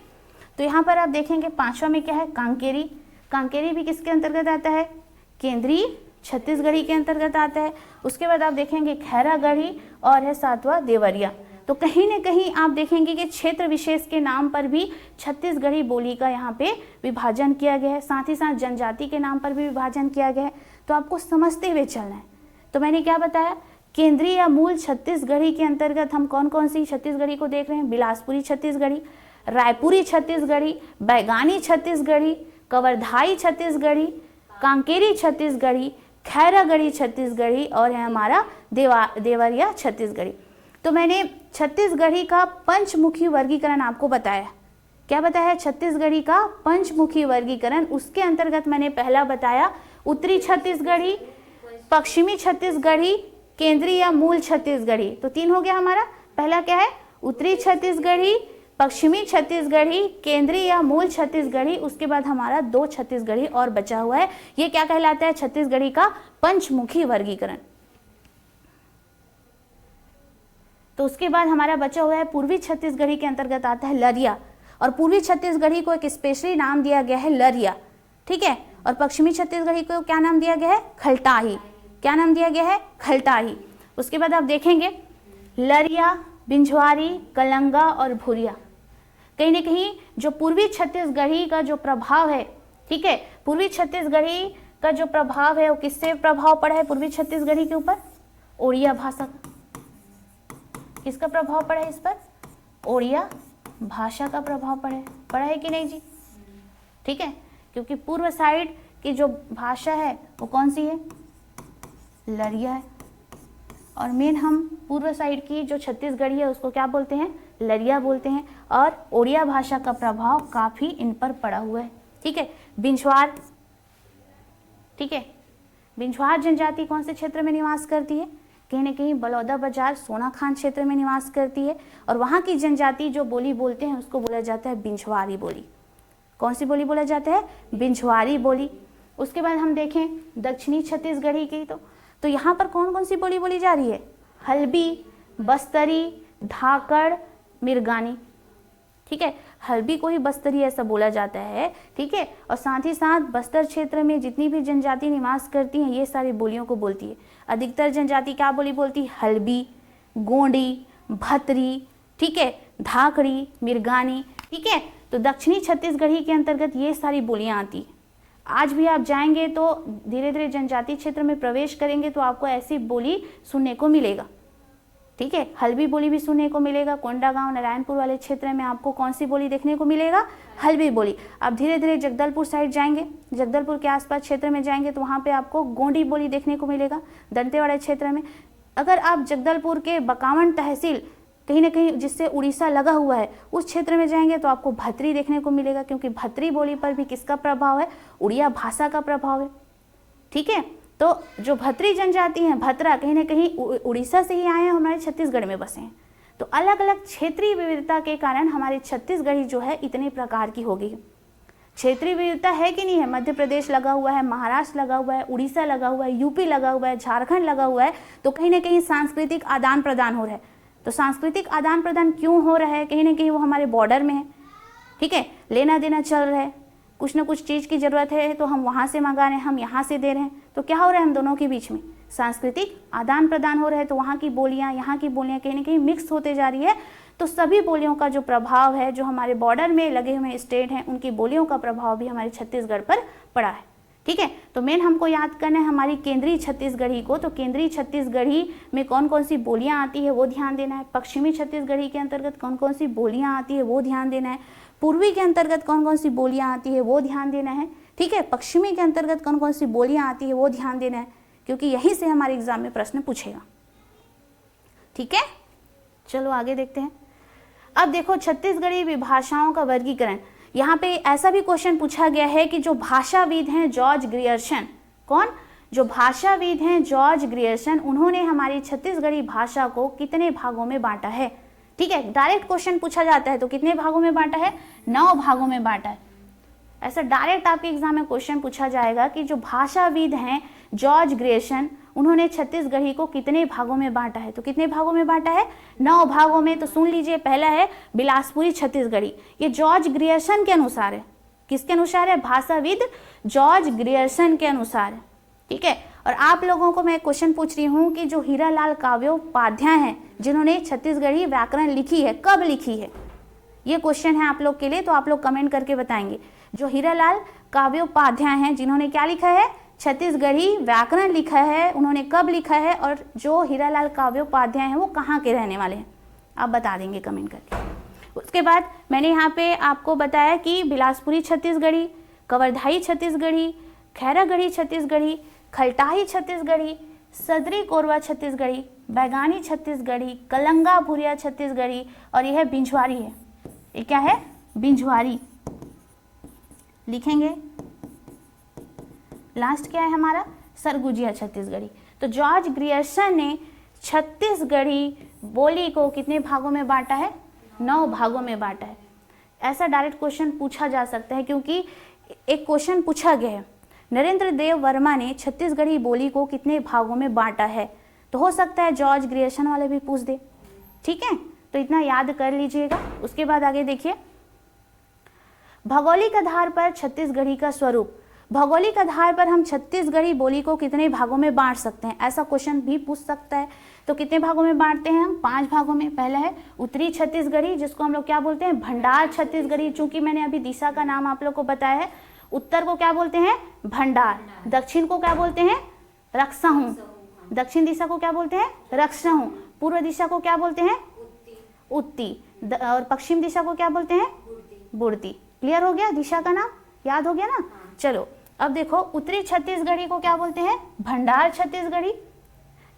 तो यहाँ पर आप देखेंगे 5वां में क्या है, कांकेरी। कांकेरी भी किसके अंतर्गत आता है, केंद्रीय छत्तीसगढ़ी के अंतर्गत आता है। उसके बाद आप देखेंगे खैरागढ़ी और है 7वां देवरिया। तो कहीं ना कहीं आप देखेंगे कि क्षेत्र विशेष के नाम पर भी छत्तीसगढ़ी बोली का यहाँ पे विभाजन किया गया है, साथ ही साथ जनजाति के नाम पर भी विभाजन किया गया है। तो आपको समझते हुए चलना है। तो मैंने क्या बताया, केंद्रीय या मूल छत्तीसगढ़ी के अंतर्गत हम कौन कौन सी छत्तीसगढ़ी को देख रहे हैं, बिलासपुरी छत्तीसगढ़ी, रायपुरी छत्तीसगढ़ी, बैगानी छत्तीसगढ़ी, कवर्धाई छत्तीसगढ़ी, कांकेरी छत्तीसगढ़ी, खैरागढ़ी छत्तीसगढ़ी और है हमारा देवरिया छत्तीसगढ़ी। तो मैंने छत्तीसगढ़ी का पंचमुखी वर्गीकरण आपको बताया। क्या बताया, छत्तीसगढ़ी का पंचमुखी वर्गीकरण। उसके अंतर्गत मैंने पहला बताया उत्तरी छत्तीसगढ़ी, पश्चिमी छत्तीसगढ़ी, केंद्रीय या मूल छत्तीसगढ़ी। तो 3 हो गया हमारा। पहला क्या है, उत्तरी छत्तीसगढ़ी, पश्चिमी छत्तीसगढ़ी, केंद्रीय या मूल छत्तीसगढ़ी। उसके बाद हमारा 2 छत्तीसगढ़ी और बचा हुआ है। ये क्या कहलाता है, छत्तीसगढ़ी का पंचमुखी वर्गीकरण। तो उसके बाद हमारा बचा हुआ है पूर्वी छत्तीसगढ़ी के अंतर्गत आता है लरिया, और पूर्वी छत्तीसगढ़ी को एक स्पेशली नाम दिया गया है लरिया। ठीक है, और पश्चिमी छत्तीसगढ़ी को क्या नाम दिया गया है, खलटाही। क्या नाम दिया गया है, खलटाही। उसके बाद आप देखेंगे लरिया, बिंझवारी, कलंगा और भूरिया। कहीं ना कहीं जो पूर्वी छत्तीसगढ़ी का जो प्रभाव है, ठीक है, पूर्वी छत्तीसगढ़ी का जो प्रभाव है वो किससे प्रभाव पड़ा है पूर्वी छत्तीसगढ़ी के ऊपर, ओड़िया भाषा। किसका प्रभाव पड़ा है इस पर, ओड़िया भाषा का प्रभाव पड़ा है कि नहीं जी। ठीक है, क्योंकि पूर्व साइड की जो भाषा है वो कौन सी है, लरिया है, और मेन हम पूर्व साइड की जो छत्तीसगढ़ी है उसको क्या बोलते हैं, लरिया बोलते हैं। और ओड़िया भाषा का प्रभाव काफी इन पर पड़ा हुआ है। ठीक है, बिंझवार, ठीक है, बिंझवार जनजाति कौन से क्षेत्र में निवास करती है, कहीं ना कहीं बलौदा बाजार सोनाखान क्षेत्र में निवास करती है, और वहाँ की जनजाति जो बोली बोलते हैं उसको बोला जाता है बिंझवारी बोली। कौन सी बोली बोला जाता है, बिंझवारी बोली। उसके बाद हम देखें दक्षिणी छत्तीसगढ़ी की, तो यहाँ पर कौन कौन सी बोली बोली जा रही है, हल्बी, बस्तरी, धाकड़, मिर्गानी। ठीक है, हल्बी को ही बस्तरी ऐसा बोला जाता है। ठीक है, और साथ ही साथ बस्तर क्षेत्र में जितनी भी जनजाति निवास करती हैं ये सारी बोलियों को बोलती है। अधिकतर जनजाति क्या बोली बोलती है, हल्बी, गोंडी, भतरी, ठीक है, धाकड़ी, मिर्गानी। ठीक है, तो दक्षिणी छत्तीसगढ़ी के अंतर्गत ये सारी बोलियां आती हैं। आज भी आप जाएंगे तो धीरे धीरे जनजाति क्षेत्र में प्रवेश करेंगे तो आपको ऐसी बोली सुनने को मिलेगा। ठीक है, हल्बी बोली भी सुनने को मिलेगा। कोंडागांव, नारायणपुर वाले क्षेत्र में आपको कौन सी बोली देखने को मिलेगा, हल्बी बोली। आप धीरे धीरे जगदलपुर साइड जाएंगे, जगदलपुर के आसपास क्षेत्र में जाएंगे तो वहाँ पे आपको गोंडी बोली देखने को मिलेगा। दंतेवाड़ा क्षेत्र में, अगर आप जगदलपुर के बकावंड तहसील कहीं ना कहीं जिससे उड़ीसा लगा हुआ है उस क्षेत्र में जाएंगे तो आपको भतरी देखने को मिलेगा, क्योंकि भतरी बोली पर भी किसका प्रभाव है, उड़िया भाषा का प्रभाव है। ठीक है, तो जो भतरी जनजाति है, भतरा, कहीं ना कहीं उड़ीसा से ही आए हैं, हमारे छत्तीसगढ़ में बसे हैं। तो अलग अलग क्षेत्रीय विविधता के कारण हमारी छत्तीसगढ़ी जो है इतने प्रकार की हो गई। क्षेत्रीय विविधता है कि नहीं है, मध्य प्रदेश लगा हुआ है, महाराष्ट्र लगा हुआ है, उड़ीसा लगा हुआ है, यूपी लगा हुआ है, झारखंड लगा हुआ है, तो कहीं ना कहीं सांस्कृतिक आदान प्रदान हो रहा है। तो सांस्कृतिक आदान प्रदान क्यों हो रहा है, कहीं ना कहीं वो हमारे बॉर्डर में है। ठीक है, लेना देना चल रहा है, कुछ ना कुछ चीज़ की ज़रूरत है तो हम वहाँ से मंगा रहे हैं, हम यहाँ से दे रहे हैं, तो क्या हो रहा है, हम दोनों के बीच में सांस्कृतिक आदान प्रदान हो रहा है। तो वहाँ की बोलियाँ, यहाँ की बोलियाँ कहीं ना कहीं मिक्स होते जा रही है। तो सभी बोलियों का जो प्रभाव है, जो हमारे बॉर्डर में लगे हुए स्टेट हैं, उनकी बोलियों का प्रभाव भी हमारे छत्तीसगढ़ पर पड़ा है। ठीक है, तो मेन हमको याद करना है हमारी केंद्रीय छत्तीसगढ़ी को। तो केंद्रीय छत्तीसगढ़ी में कौन कौन सी बोलियां आती है वो ध्यान देना है। पश्चिमी छत्तीसगढ़ी के अंतर्गत कौन कौन सी बोलियां आती है वो ध्यान देना है। पूर्वी के अंतर्गत कौन कौन सी बोलियां आती है वो ध्यान देना है। ठीक है, पश्चिमी के अंतर्गत कौन कौन सी बोलियां आती है वो ध्यान देना है, क्योंकि यहीं से हमारे एग्जाम में प्रश्न पूछेगा। ठीक है, चलो आगे देखते हैं। अब देखो छत्तीसगढ़ी विभाषाओं का वर्गीकरण। यहाँ पे ऐसा भी क्वेश्चन पूछा गया है कि जो भाषाविद हैं जॉर्ज ग्रियर्सन, कौन, जो भाषाविद हैं जॉर्ज ग्रियर्सन, उन्होंने हमारी छत्तीसगढ़ी भाषा को कितने भागों में बांटा है। ठीक है, डायरेक्ट क्वेश्चन पूछा जाता है तो कितने भागों में बांटा है, 9 भागों में बांटा है। ऐसा डायरेक्ट आपके एग्जाम में क्वेश्चन पूछा जाएगा कि जो भाषाविद हैं जॉर्ज ग्रियर्सन, उन्होंने छत्तीसगढ़ी को कितने भागों में बांटा है? तो कितने भागों में बांटा है? 9 भागों में। तो सुन लीजिए, पहला है बिलासपुरी छत्तीसगढ़ी, ये जॉर्ज ग्रियर्सन के अनुसार है। किसके अनुसार है? भाषाविद जॉर्ज ग्रियर्सन के अनुसार है। ठीक है। और आप लोगों को मैं क्वेश्चन पूछ रही हूँ कि जो हीरालाल काव्योपाध्याय हैं, जिन्होंने छत्तीसगढ़ी व्याकरण लिखी है, कब लिखी है? ये क्वेश्चन है आप लोग के लिए, तो आप लोग कमेंट करके बताएंगे। जो हीरालाल काव्योपाध्याय हैं, जिन्होंने क्या लिखा है? छत्तीसगढ़ी व्याकरण लिखा है, उन्होंने कब लिखा है? और जो हीरालाल काव्योपाध्याय हैं वो कहाँ के रहने वाले हैं? आप बता देंगे कमेंट करके। उसके बाद मैंने यहाँ पे आपको बताया कि बिलासपुरी छत्तीसगढ़ी, कवर्धाई छत्तीसगढ़ी, खैरागढ़ी छत्तीसगढ़ी, खलटाही छत्तीसगढ़ी, सदरी कोरवा छत्तीसगढ़ी, बैगानी छत्तीसगढ़ी, कलंगा भुरिया छत्तीसगढ़ी, और यह बिंझवारी है। ये क्या है? बिंझवारी लिखेंगे। लास्ट क्या है हमारा? सरगुजिया छत्तीसगढ़ी। तो जॉर्ज ग्रियर्सन ने छत्तीसगढ़ी बोली को कितने भागों में बांटा है? 9 भागों में बांटा है। ऐसा डायरेक्ट क्वेश्चन पूछा जा सकता है, क्योंकि एक क्वेश्चन पूछा गया है, नरेंद्र देव वर्मा ने छत्तीसगढ़ी बोली को कितने भागों में बांटा है? तो हो सकता है जॉर्ज ग्रियर्सन वाले भी पूछ दे। ठीक है, तो इतना याद कर लीजिएगा। उसके बाद आगे देखिए, भौगोलिक आधार पर छत्तीसगढ़ी का स्वरूप। भौगोलिक आधार पर हम छत्तीसगढ़ी बोली को कितने भागों में बांट सकते हैं? ऐसा क्वेश्चन भी पूछ सकता है। तो कितने भागों में बांटते हैं हम? 5 भागों में। पहला है उत्तरी छत्तीसगढ़ी, जिसको हम लोग क्या बोलते हैं? भंडार छत्तीसगढ़ी। चूंकि मैंने अभी दिशा का नाम आप लोग को बताया है, उत्तर को क्या बोलते हैं? भंडार। दक्षिण को क्या बोलते हैं? रक्षाहू। दक्षिण दिशा को क्या बोलते हैं? रक्षाहू। पूर्व दिशा को क्या बोलते हैं? उत्ती। और पश्चिम दिशा को क्या बोलते हैं? बुड़ती। क्लियर हो गया? दिशा का नाम याद हो गया ना? चलो अब देखो, उत्तरी छत्तीसगढ़ी को क्या बोलते हैं? भंडार छत्तीसगढ़ी।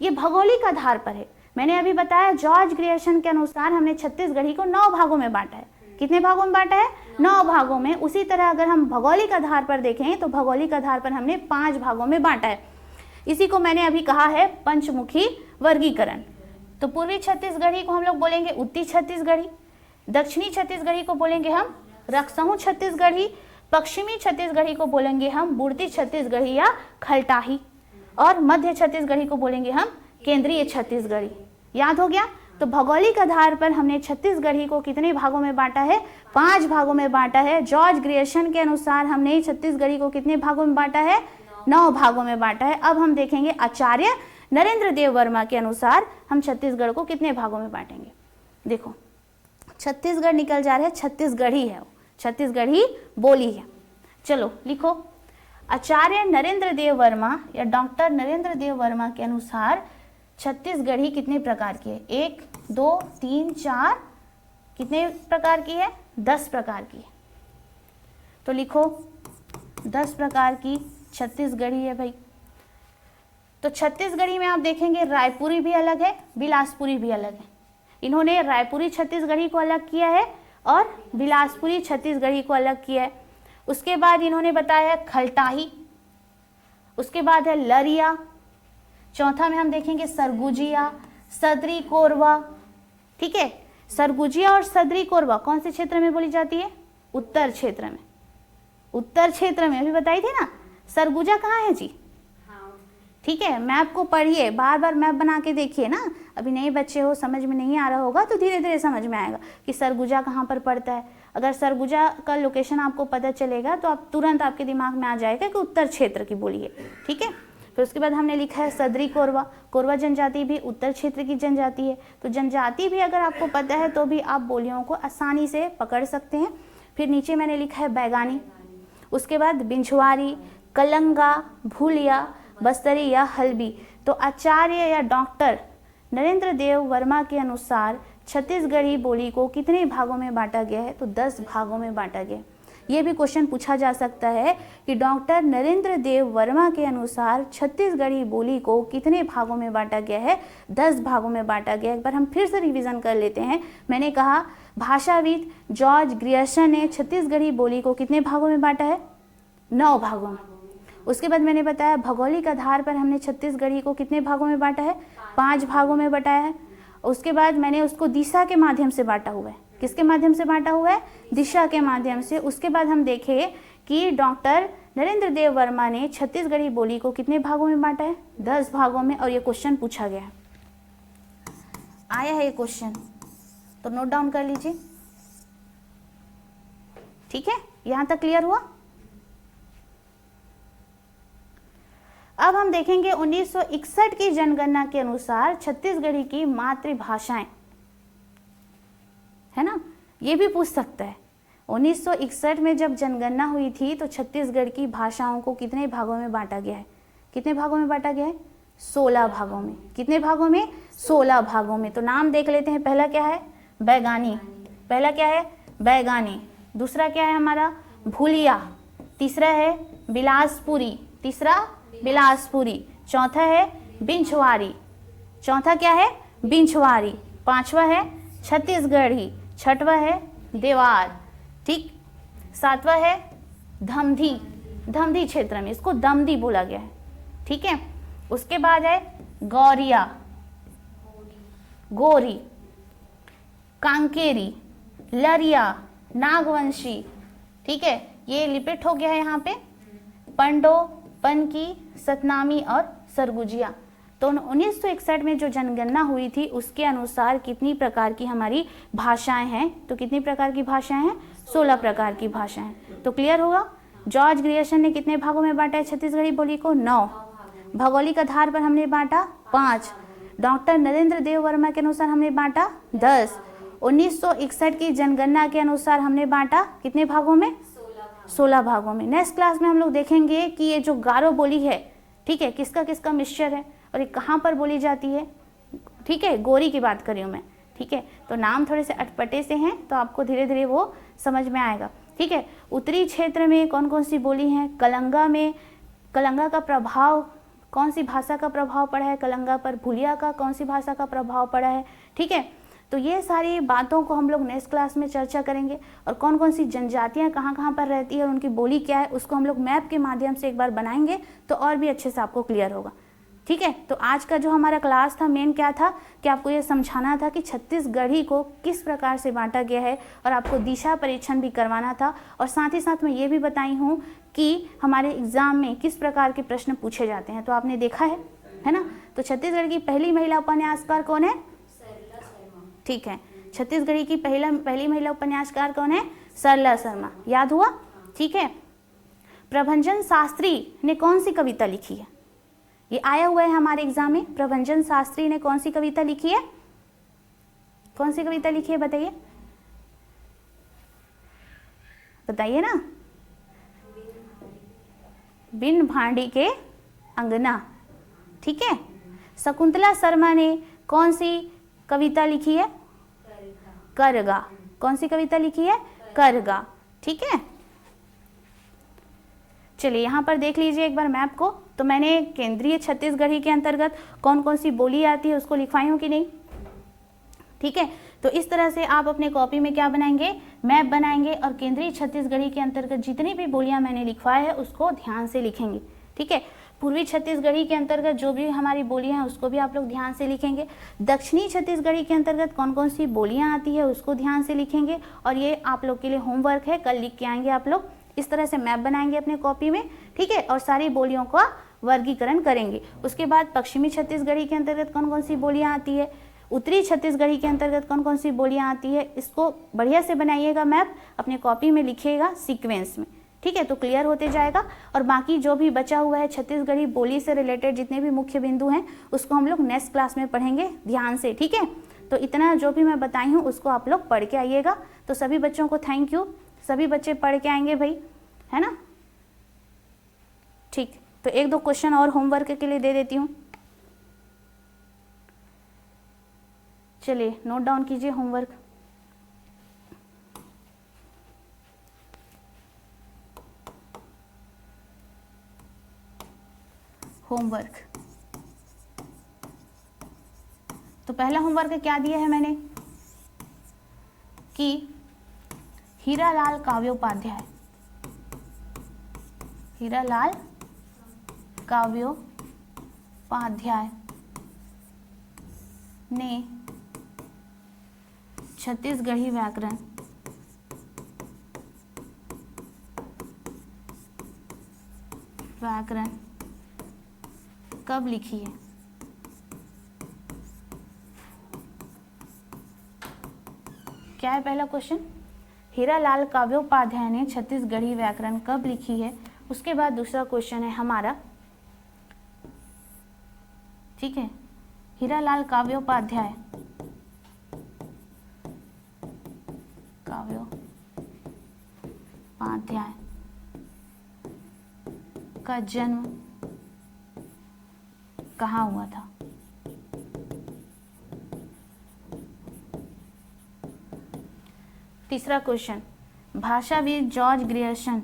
ये भौगोलिक आधार पर है। मैंने अभी बताया जॉर्ज ग्रियर्सन के अनुसार हमने छत्तीसगढ़ी को 9 भागों में बांटा है। कितने भागों में बांटा है? 9 भागों में। उसी तरह अगर हम भौगोलिक आधार पर देखें तो भौगोलिक आधार पर हमने 5 भागों में बांटा है। इसी को मैंने अभी कहा है पंचमुखी वर्गीकरण। तो पूर्वी छत्तीसगढ़ी को हम लोग बोलेंगे उत्तरी छत्तीसगढ़ी, दक्षिणी छत्तीसगढ़ी को बोलेंगे हम रक्षाहू छत्तीसगढ़ी, पश्चिमी छत्तीसगढ़ी को बोलेंगे हम बुड़ती छत्तीसगढ़ी या खलटाही, और मध्य छत्तीसगढ़ी को बोलेंगे हम केंद्रीय छत्तीसगढ़ी। याद हो गया? तो भौगोलिक आधार पर हमने छत्तीसगढ़ी को कितने भागों में बांटा है? 5 भागों में बांटा है। जॉर्ज ग्रियर्सन के अनुसार हमने छत्तीसगढ़ी को कितने भागों में बांटा है? 9 भागों में बांटा है। अब हम देखेंगे आचार्य नरेंद्र देव वर्मा के अनुसार हम छत्तीसगढ़ को कितने भागों में बांटेंगे। देखो, छत्तीसगढ़ निकल जा रहा है, छत्तीसगढ़ी है, छत्तीसगढ़ी बोली है। चलो लिखो, आचार्य नरेंद्र देव वर्मा या डॉक्टर नरेंद्र देव वर्मा के अनुसार छत्तीसगढ़ी कितने प्रकार की है? 1, 2, 3, 4, कितने प्रकार की है? 10 प्रकार की है। तो लिखो 10 प्रकार की छत्तीसगढ़ी है भाई। तो छत्तीसगढ़ी में आप देखेंगे रायपुरी भी अलग है, बिलासपुरी भी अलग है। इन्होंने रायपुरी छत्तीसगढ़ी को अलग किया है और बिलासपुरी छत्तीसगढ़ी को अलग किया है। उसके बाद इन्होंने बताया खलटाही, उसके बाद है लरिया, चौथा में हम देखेंगे सरगुजिया, सदरी कोरवा। ठीक है, सरगुजिया और सदरी कोरवा कौन से क्षेत्र में बोली जाती है? उत्तर क्षेत्र में। उत्तर क्षेत्र में अभी बताई थी ना। सरगुजा कहाँ है जी? ठीक है, मैप को पढ़िए, बार बार मैप बना के देखिए ना। अभी नए बच्चे हो, समझ में नहीं आ रहा होगा तो धीरे धीरे समझ में आएगा कि सरगुजा कहाँ पर पड़ता है। अगर सरगुजा का लोकेशन आपको पता चलेगा तो आप तुरंत आपके दिमाग में आ जाएगा कि उत्तर क्षेत्र की बोली है। ठीक है, फिर उसके बाद हमने लिखा है सदरी कोरवा। कोरवा जनजाति भी उत्तर क्षेत्र की जनजाति है। तो जनजाति भी अगर आपको पता है तो भी आप बोलियों को आसानी से पकड़ सकते हैं। फिर नीचे मैंने लिखा है बैगानी, उसके बाद बिंझवारी, कलंगा, भूलिया, बस्तरी या हल्बी। तो आचार्य या डॉक्टर नरेंद्र देव वर्मा के अनुसार छत्तीसगढ़ी बोली को कितने भागों में बांटा गया है? तो 10 भागों में बांटा गया। ये भी क्वेश्चन पूछा जा सकता है कि डॉक्टर नरेंद्र देव वर्मा के अनुसार छत्तीसगढ़ी बोली को कितने भागों में बांटा गया है? 10 भागों में बांटा गया। एक बार हम फिर से रिवीजन कर लेते हैं। मैंने कहा भाषाविद जॉर्ज ग्रियर्सन ने छत्तीसगढ़ी बोली को कितने भागों में बांटा है? 9 भागों में। उसके बाद मैंने बताया भौगोलिक आधार पर हमने छत्तीसगढ़ी को कितने भागों में बांटा है? 5 भागों में बताया है। उसके बाद मैंने उसको दिशा के माध्यम से बांटा हुआ है। किसके माध्यम से बांटा हुआ है? दिशा के माध्यम से। उसके बाद हम देखें कि डॉक्टर नरेंद्र देव वर्मा ने छत्तीसगढ़ी बोली को कितने भागों में बांटा है? 10 भागों में। और ये क्वेश्चन पूछा गया है, आया है ये क्वेश्चन, तो नोट डाउन कर लीजिए। ठीक है, यहां तक क्लियर हुआ। अब हम देखेंगे 1961 की जनगणना के अनुसार छत्तीसगढ़ी की मातृभाषाएं, है ना, ये भी पूछ सकता है। 1961 में जब जनगणना हुई थी तो छत्तीसगढ़ की भाषाओं को कितने भागों में बांटा गया है? कितने भागों में बांटा गया है? 16 भागों में। कितने भागों में? 16 भागों में। तो नाम देख लेते हैं। पहला क्या है? बैगानी। पहला क्या है? बैगानी। दूसरा क्या है हमारा? भूलिया। तीसरा है बिलासपुरी। तीसरा बिलासपुरी। चौथा है बिंछवारी। चौथा क्या है? बिंछवारी। पांचवा है छत्तीसगढ़ी। छठवा है देवार। ठीक। सातवां है धमधी। धमधी क्षेत्र में इसको दमदी बोला गया है। ठीक है। उसके बाद है गौरिया, गोरी, कांकेरी, लरिया, नागवंशी। ठीक है, ये लिपिट हो गया है यहाँ पे। पंडो, पनकी, सतनामी और सरगुजिया। तो 1961 में जो जनगणना हुई थी उसके अनुसार कितनी प्रकार की हमारी भाषाएं हैं? तो कितनी प्रकार की भाषाएं हैं? 16 प्रकार की भाषाएं। तो क्लियर होगा। जॉर्ज ग्रियर्सन ने कितने भागों में बांटा है छत्तीसगढ़ी बोली को? 9। भौगोलिक आधार पर हमने बांटा 5। डॉक्टर नरेंद्र देव वर्मा के अनुसार हमने बांटा 10। 1961 की जनगणना के अनुसार हमने बांटा कितने भागों में? 16 भागों में। नेक्स्ट क्लास में हम लोग देखेंगे कि ये जो गारो बोली है, ठीक है, किसका किसका मिक्सचर है और ये कहाँ पर बोली जाती है। ठीक है, गोरी की बात कर रही हूँ मैं। ठीक है, तो नाम थोड़े से अटपटे से हैं तो आपको धीरे धीरे वो समझ में आएगा। ठीक है, उत्तरी क्षेत्र में कौन कौन सी बोली हैं? कलंगा में, कलंगा का प्रभाव, कौन सी भाषा का प्रभाव पड़ा है कलंगा पर? भूलिया का कौन सी भाषा का प्रभाव पड़ा है? ठीक है, तो ये सारी बातों को हम लोग नेक्स्ट क्लास में चर्चा करेंगे। और कौन कौन सी जनजातियां कहाँ कहाँ पर रहती है और उनकी बोली क्या है उसको हम लोग मैप के माध्यम से एक बार बनाएंगे तो और भी अच्छे से आपको क्लियर होगा। ठीक है, तो आज का जो हमारा क्लास था मेन क्या था कि आपको ये समझाना था कि छत्तीसगढ़ी को किस प्रकार से बांटा गया है और आपको दिशा परीक्षण भी करवाना था। और साथ ही साथ मैं ये भी बताई हूँ कि हमारे एग्जाम में किस प्रकार के प्रश्न पूछे जाते हैं, तो आपने देखा है ना। तो छत्तीसगढ़ की पहली महिला उपन्यासकार कौन है? ठीक है, छत्तीसगढ़ी की पहली महिला उपन्यासकार कौन है? सरला शर्मा। याद हुआ? ठीक है। प्रभंजन शास्त्री ने कौन सी कविता लिखी है? ये आया हुआ है हमारे एग्जाम में। प्रभंजन शास्त्री ने कौन सी कविता लिखी है? कौन सी कविता लिखी है बताइए, बताइए ना। बिन भांडी के अंगना। ठीक है। शकुंतला शर्मा ने कौन सी कविता लिखी है? करगा। कौन सी कविता लिखी है? करगा। ठीक है, चलिए यहाँ पर देख लीजिए एक बार मैप को। तो मैंने केंद्रीय छत्तीसगढ़ी के अंतर्गत कौन कौन सी बोली आती है उसको लिखवाई हूँ कि नहीं? ठीक है, तो इस तरह से आप अपने कॉपी में क्या बनाएंगे? मैप बनाएंगे और केंद्रीय छत्तीसगढ़ी के अंतर्गत जितनी भी बोलियां मैंने लिखवाया है उसको ध्यान से लिखेंगे। ठीक है, पूर्वी छत्तीसगढ़ी के अंतर्गत जो भी हमारी बोलियां हैं उसको भी आप लोग ध्यान से लिखेंगे। दक्षिणी छत्तीसगढ़ी के अंतर्गत कौन कौन सी बोलियां आती है उसको ध्यान से लिखेंगे। और ये आप लोग के लिए होमवर्क है, कल लिख के आएंगे आप लोग। इस तरह से मैप बनाएंगे अपने कॉपी में। ठीक है, और सारी बोलियों का वर्गीकरण करेंगे। उसके बाद पश्चिमी छत्तीसगढ़ी के अंतर्गत कौन कौन सी बोलियां आती है, उत्तरी छत्तीसगढ़ी के अंतर्गत कौन कौन सी बोलियां आती है, इसको बढ़िया से बनाइएगा मैप, अपने कॉपी में लिखिएगा सीक्वेंस में। ठीक है, तो क्लियर होते जाएगा। और बाकी जो भी बचा हुआ है छत्तीसगढ़ी बोली से रिलेटेड जितने भी मुख्य बिंदु हैं उसको हम लोग नेक्स्ट क्लास में पढ़ेंगे ध्यान से। ठीक है, तो इतना जो भी मैं बताई हूँ उसको आप लोग पढ़ के आइएगा। तो सभी बच्चों को थैंक यू। सभी बच्चे पढ़ के आएंगे भाई, है ना। ठीक, तो एक दो क्वेश्चन और होमवर्क के लिए दे देती हूँ। चलिए नोट डाउन कीजिए होमवर्क। होमवर्क, तो पहला होमवर्क क्या दिया है मैंने कि हीरालाल काव्योपाध्याय, हीरालाल काव्योपाध्याय ने छत्तीसगढ़ी व्याकरण व्याकरण कब लिखी है? क्या है पहला क्वेश्चन? हीरालाल काव्योपाध्याय ने छत्तीसगढ़ी व्याकरण कब लिखी है? उसके बाद दूसरा क्वेश्चन है हमारा, ठीक है, हीरालाल काव्योपाध्याय का जन्म कहाँ हुआ था? तीसरा क्वेश्चन, भाषाविद जॉर्ज ग्रियर्सन,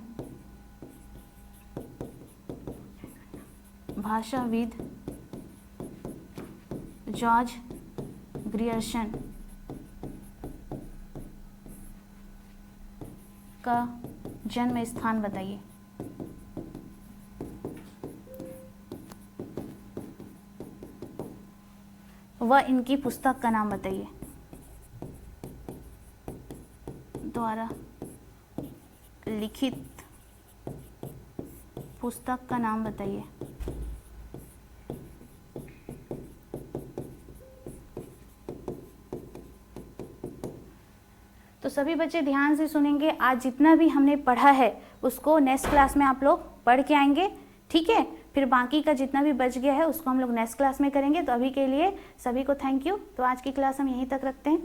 भाषाविद जॉर्ज ग्रियर्सन का जन्म स्थान बताइए। वह इनकी पुस्तक का नाम बताइए, द्वारा लिखित पुस्तक का नाम बताइए। तो सभी बच्चे ध्यान से सुनेंगे। आज जितना भी हमने पढ़ा है उसको नेक्स्ट क्लास में आप लोग पढ़ के आएंगे, ठीक है? फिर बाकी का जितना भी बच गया है उसको हम लोग नेक्स्ट क्लास में करेंगे। तो अभी के लिए सभी को थैंक यू। तो आज की क्लास हम यहीं तक रखते हैं।